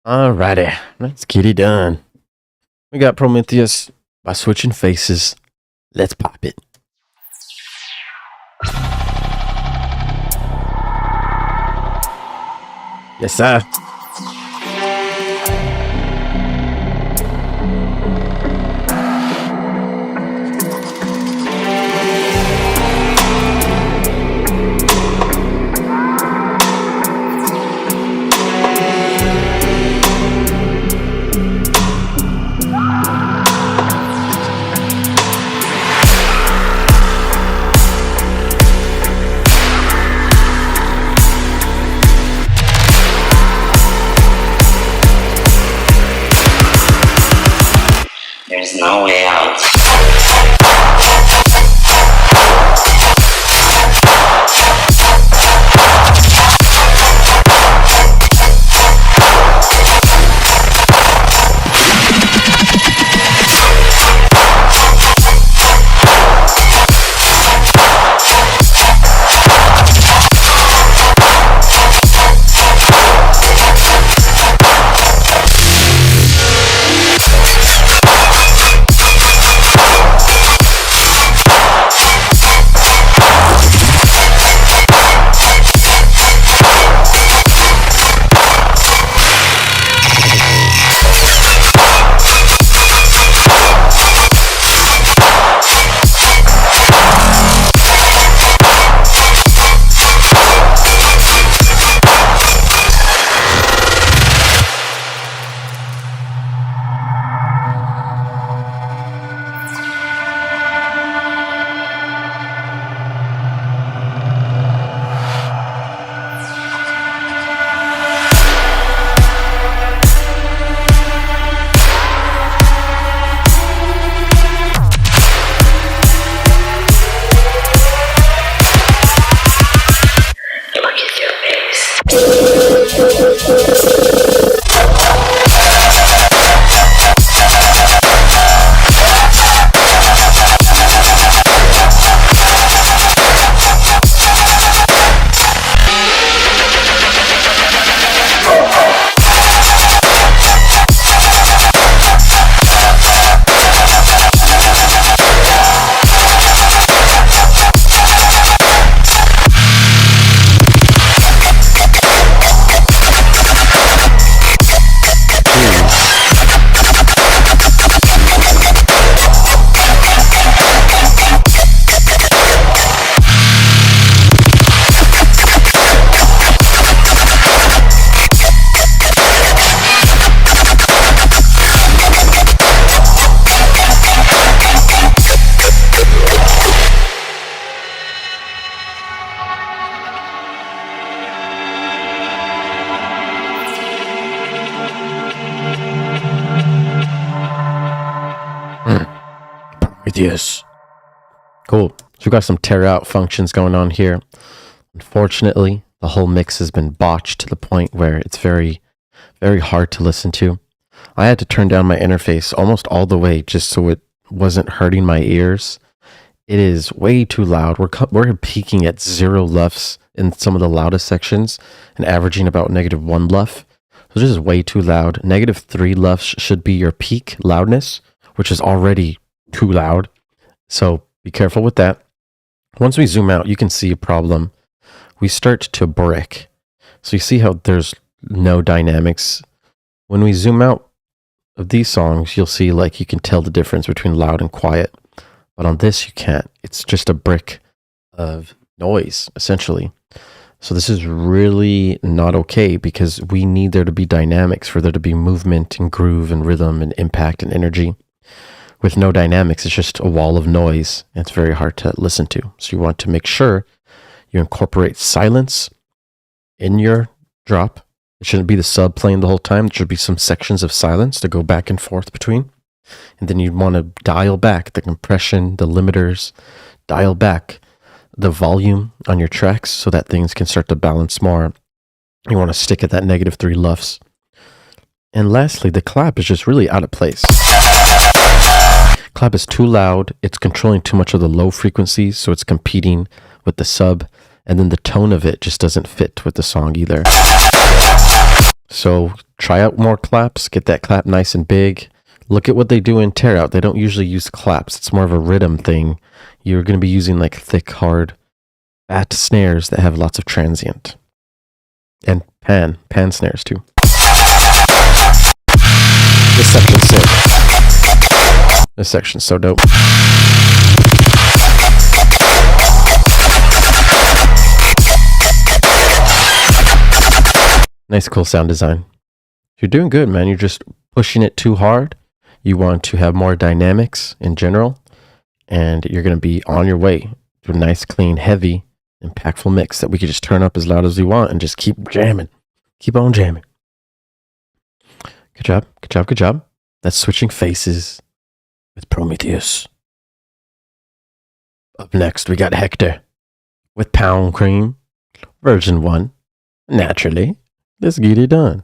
Alrighty, let's get it done. We got Prometheus by Switching Faces. Let's pop it. Yes, sir. There's no way out. Prometheus. Cool. So we got some tear out functions going on here. Unfortunately, the whole mix has been botched to the point where it's very, very hard to listen to. I had to turn down my interface almost all the way just so it wasn't hurting my ears. It is way too loud. We're peaking at 0 LUFS in some of the loudest sections and averaging about -1 LUF. So this is way too loud. -3 LUFS should be your peak loudness, which is already too loud. So be careful with that. Once we zoom out, you can see a problem. We start to brick. So you see how there's no dynamics. When we zoom out of these songs, you'll see like you can tell the difference between loud and quiet. But on this, you can't. It's just a brick of noise, essentially. So this is really not okay because we need there to be dynamics, for there to be movement and groove and rhythm and impact and energy. With no dynamics, it's just a wall of noise. And it's very hard to listen to. So you want to make sure you incorporate silence in your drop. It shouldn't be the sub playing the whole time. There should be some sections of silence to go back and forth between. And then you want to dial back the compression, the limiters, dial back the volume on your tracks so that things can start to balance more. You want to stick at that -3 LUFS. And lastly, the clap is just really out of place. Clap is too loud. It's controlling too much of the low frequencies, so it's competing with the sub. And then the tone of it just doesn't fit with the song either. So try out more claps. Get that clap nice and big. Look at what they do in tearout. They don't usually use claps. It's more of a rhythm thing. You're going to be using like thick, hard, fat snares that have lots of transient. And pan snares too. This section's sick. This section's so dope. Nice, cool sound design. You're doing good, man. You're just pushing it too hard. You want to have more dynamics in general, and you're going to be on your way to a nice, clean, heavy, impactful mix that we can just turn up as loud as we want and just keep jamming. Keep on jamming. Good job. Good job. Good job. That's switching faces with Prometheus. Up next, we got Hector with Pound Cream, version 1. Naturally, let's get it done.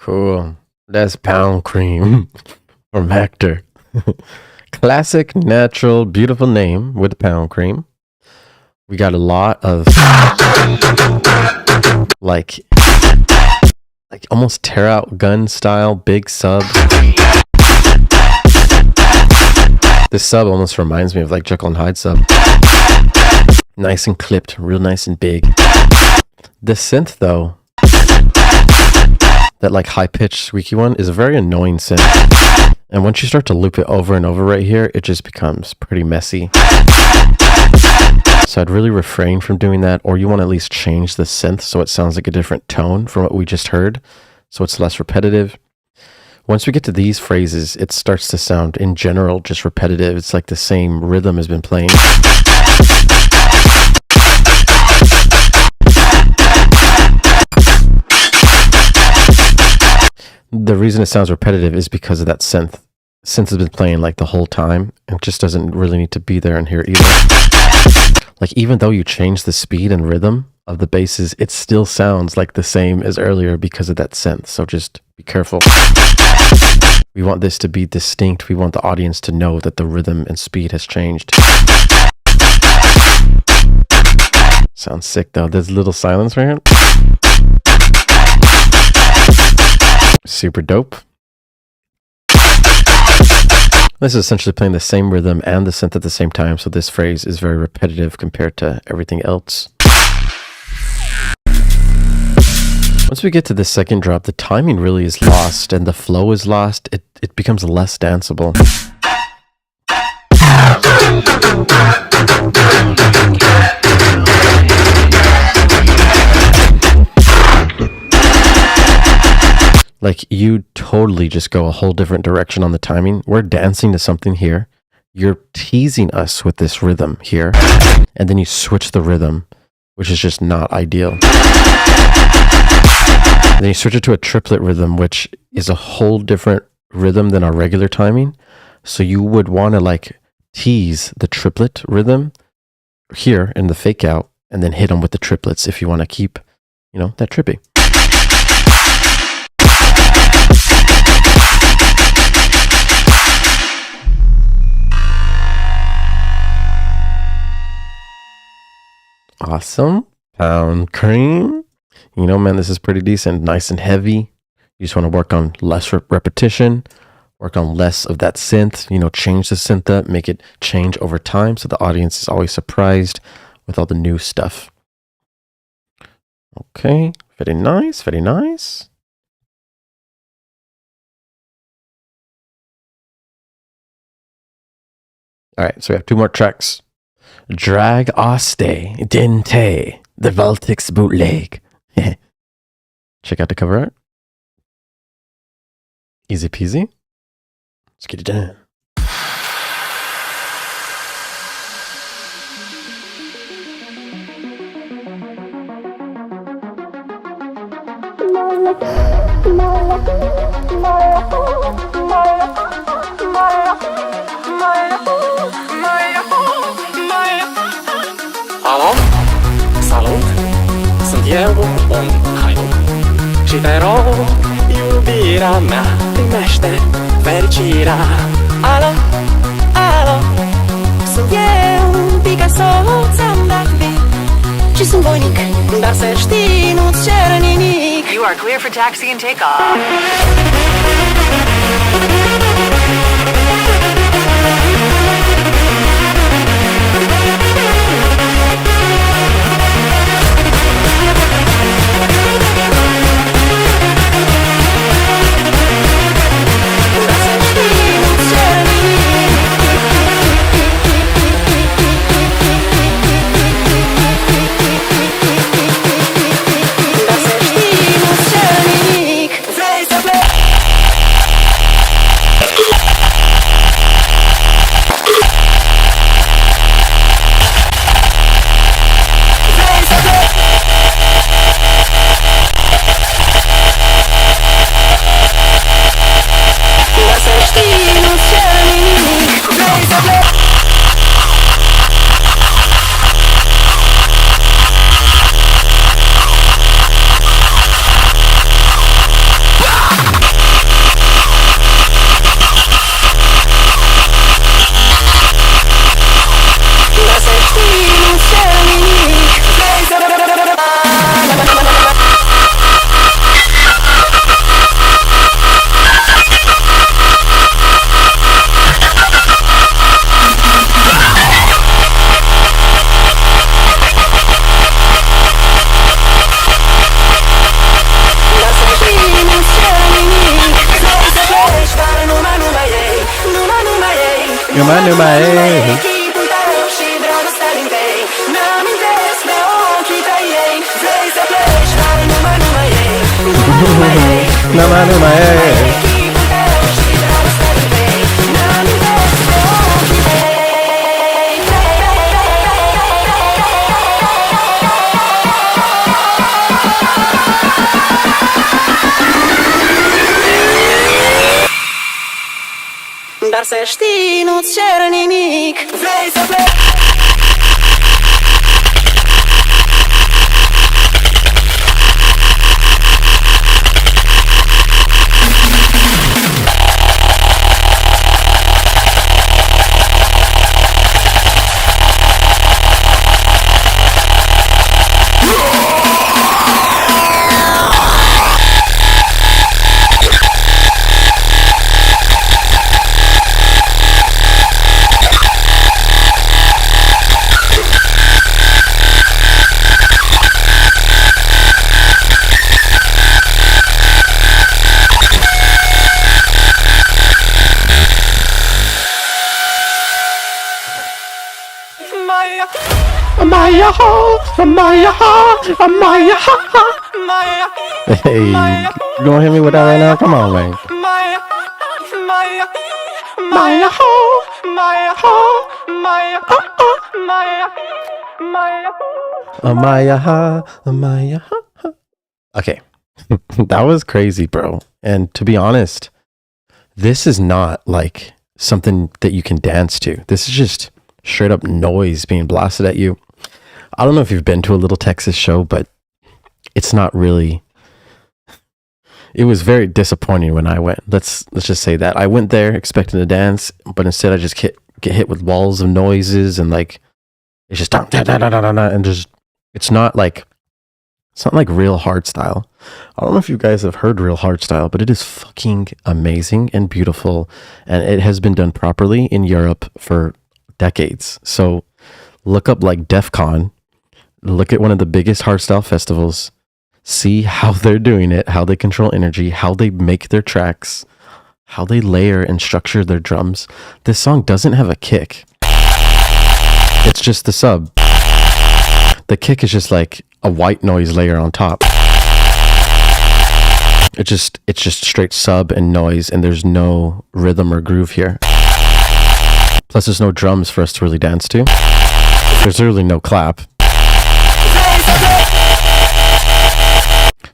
Cool. That's Pound Cream from Hector. Classic, natural, beautiful name with Pound Cream. We got a lot of like almost tearout gun style big sub. This sub almost reminds me of like Jekyll and Hyde sub. Nice and clipped, real nice and big. The synth though, that like high pitched squeaky one, is a very annoying synth. And once you start to loop it over and over right here, it just becomes pretty messy. So I'd really refrain from doing that, or you want to at least change the synth so it sounds like a different tone from what we just heard, so it's less repetitive. Once we get to these phrases, it starts to sound, in general, just repetitive. It's like the same rhythm has been playing. The reason it sounds repetitive is because of that synth. Synth has been playing like the whole time, and it just doesn't really need to be there in here either. Like, even though you change the speed and rhythm of the basses, it still sounds like the same as earlier because of that synth. So just be careful. We want this to be distinct. We want the audience to know that the rhythm and speed has changed. Sounds sick though. There's a little silence right here. Super dope. This is essentially playing the same rhythm and the synth at the same time, so this phrase is very repetitive compared to everything else. Once we get to the second drop, the timing really is lost and the flow is lost. It becomes less danceable. Like, you totally just go a whole different direction on the timing. We're dancing to something here. You're teasing us with this rhythm here. And then you switch the rhythm, which is just not ideal. Then you switch it to a triplet rhythm, which is a whole different rhythm than our regular timing. So you would want to like tease the triplet rhythm here in the fake out and then hit them with the triplets if you want to keep, you know, that trippy. Awesome. Pound Cream. You know, man, this is pretty decent. Nice and heavy. You just want to work on less repetition, work on less of that synth, you know, change the synth up, make it change over time so the audience is always surprised with all the new stuff. Okay, very nice, very nice. All right, so we have two more tracks. Drag Aste Dente, the Veltix bootleg. Check out the cover art. Easy peasy. Let's get it done. Alo? Salut! Sunt eu, un haidut și te rog, iubirea mea, primește fericirea. Alo? Alo? Sunt eu, Picasso, ți-am dat beat și sunt voinic, dar să știi, nu-ți cer nimic. You are clear for taxi and takeoff. Vrei să pleci? Dar să știi, nu-ți cer nimic. Vrei să pleci? Hey, you gonna hit me with that right now? Come on, man. Amaya ha, Amaya ha. Okay, that was crazy, bro. And to be honest, this is not like something that you can dance to. This is just straight up noise being blasted at you. I don't know if you've been to a Little Texas show, but it's not really. It was very disappointing when I went. Let's just say that I went there expecting to dance, but instead I just get hit with walls of noises and like it's just and just it's not like real hardstyle. I don't know if you guys have heard real hardstyle, but it is fucking amazing and beautiful, and it has been done properly in Europe for decades. So look up like DEF CON, look at one of the biggest hardstyle festivals, see how they're doing it, how they control energy, how they make their tracks, how they layer and structure their drums. This song doesn't have a kick. It's just the sub. The kick is just like a white noise layer on top. It's just straight sub and noise, and there's no rhythm or groove here. Plus there's no drums for us to really dance to. There's literally no clap.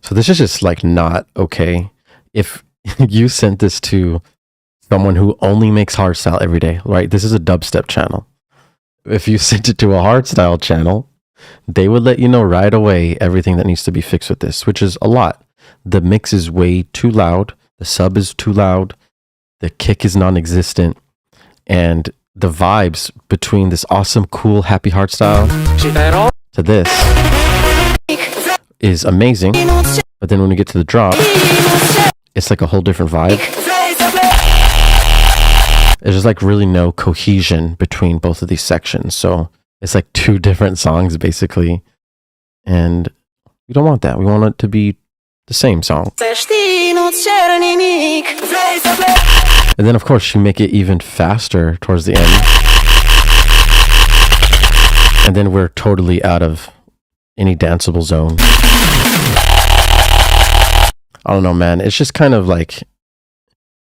So this is just like not okay. If you sent this to someone who only makes hardstyle every day, right? This is a dubstep channel. If you sent it to a hardstyle channel, they would let you know right away everything that needs to be fixed with this, which is a lot. The mix is way too loud. The sub is too loud. The kick is non-existent. And the vibes between this awesome, cool, happy hardstyle to this is amazing. But then when we get to the drop, it's like a whole different vibe. There's just like really no cohesion between both of these sections. So it's like two different songs basically. And we don't want that. We want it to be the same song. And then of course you make it even faster towards the end. And then we're totally out of any danceable zone. I don't know, man. It's just kind of like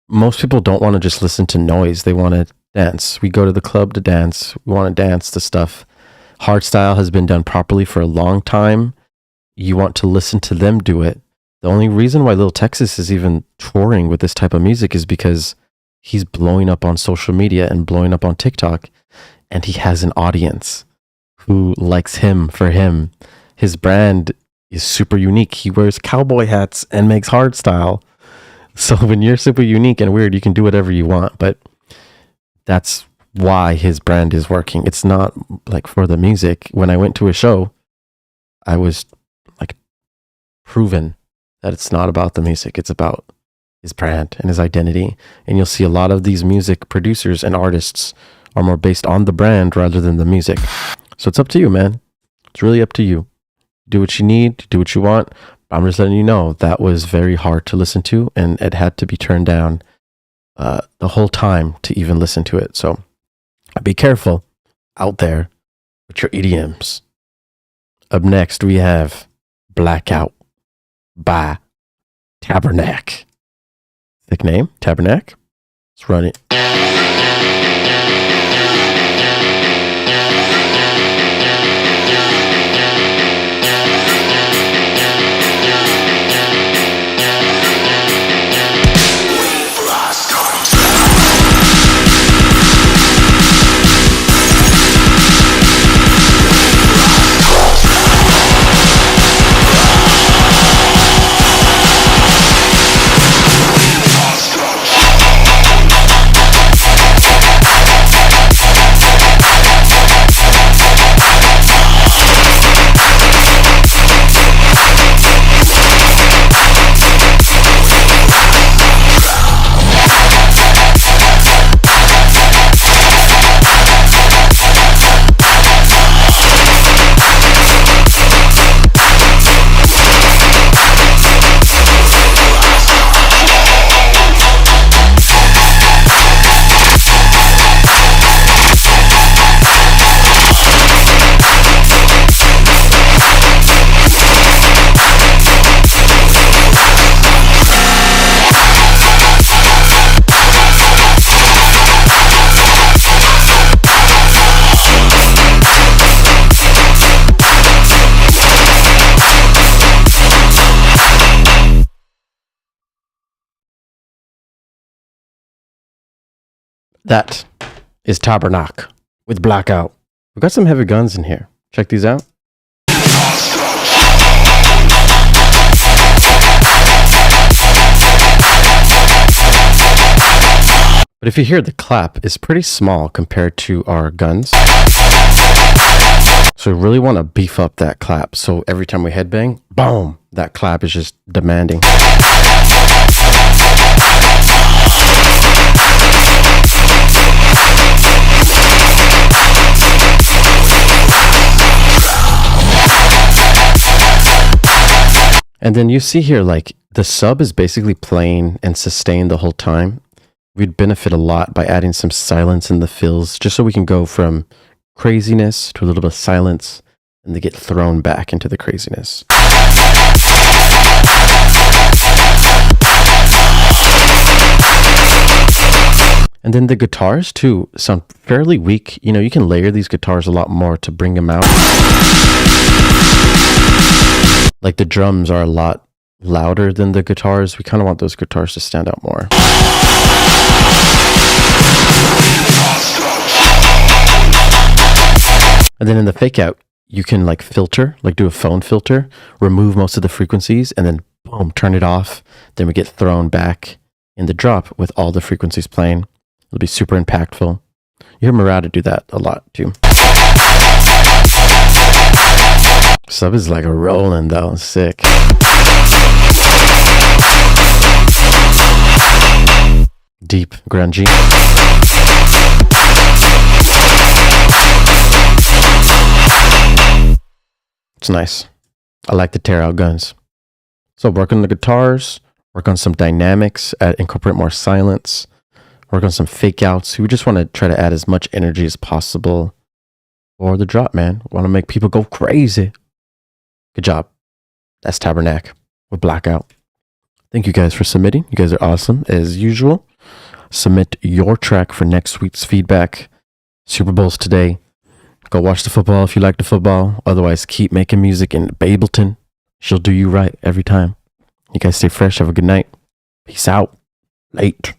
most people don't want to just listen to noise. They want to dance. We go to the club to dance. We want to dance to stuff. Hardstyle has been done properly for a long time. You want to listen to them do it. The only reason why Lil Texas is even touring with this type of music is because he's blowing up on social media and blowing up on TikTok, and he has an audience who likes him for him. His brand is super unique. He wears cowboy hats and makes hardstyle. So when you're super unique and weird, you can do whatever you want, but that's why his brand is working. It's not like for the music. When I went to a show, I was like proven that it's not about the music. It's about his brand and his identity. And you'll see a lot of these music producers and artists are more based on the brand rather than the music. So it's up to you, man. It's really up to you. Do what you need, do what you want. I'm just letting you know that was very hard to listen to, and it had to be turned down the whole time to even listen to it. So Be careful out there with your EDMs. Up next, we have Blackout by Tabernac. Thick name, Tabernac. Let's run it. That is Tabernac with Blackout. We've got some heavy guns in here. Check these out. But if you hear the clap, it's pretty small compared to our guns. So we really want to beef up that clap. So every time we headbang, boom, that clap is just demanding. And then you see here, like, the sub is basically playing and sustained the whole time. We'd benefit a lot by adding some silence in the fills, just so we can go from craziness to a little bit of silence and they get thrown back into the craziness. And then the guitars too sound fairly weak. You know, you can layer these guitars a lot more to bring them out. Like the drums are a lot louder than the guitars. We kind of want those guitars to stand out more. And then in the fake out, you can like filter, like do a phone filter, remove most of the frequencies, and then boom, turn it off. Then we get thrown back in the drop with all the frequencies playing. It'll be super impactful. You hear Murata do that a lot too. Sub is like a rolling though, sick. Deep, grungy. It's nice. I like the tearout guns. So work on the guitars, work on some dynamics, incorporate more silence, work on some fake outs. We just want to try to add as much energy as possible for the drop, man. Want to make people go crazy. Good job. That's Tabernac with Blackout. Thank you guys for submitting. You guys are awesome as usual. Submit your track for next week's feedback. Super Bowl's today. Go watch the football if you like the football. Otherwise, keep making music in Bableton. She'll do you right every time. You guys stay fresh. Have a good night. Peace out. Late.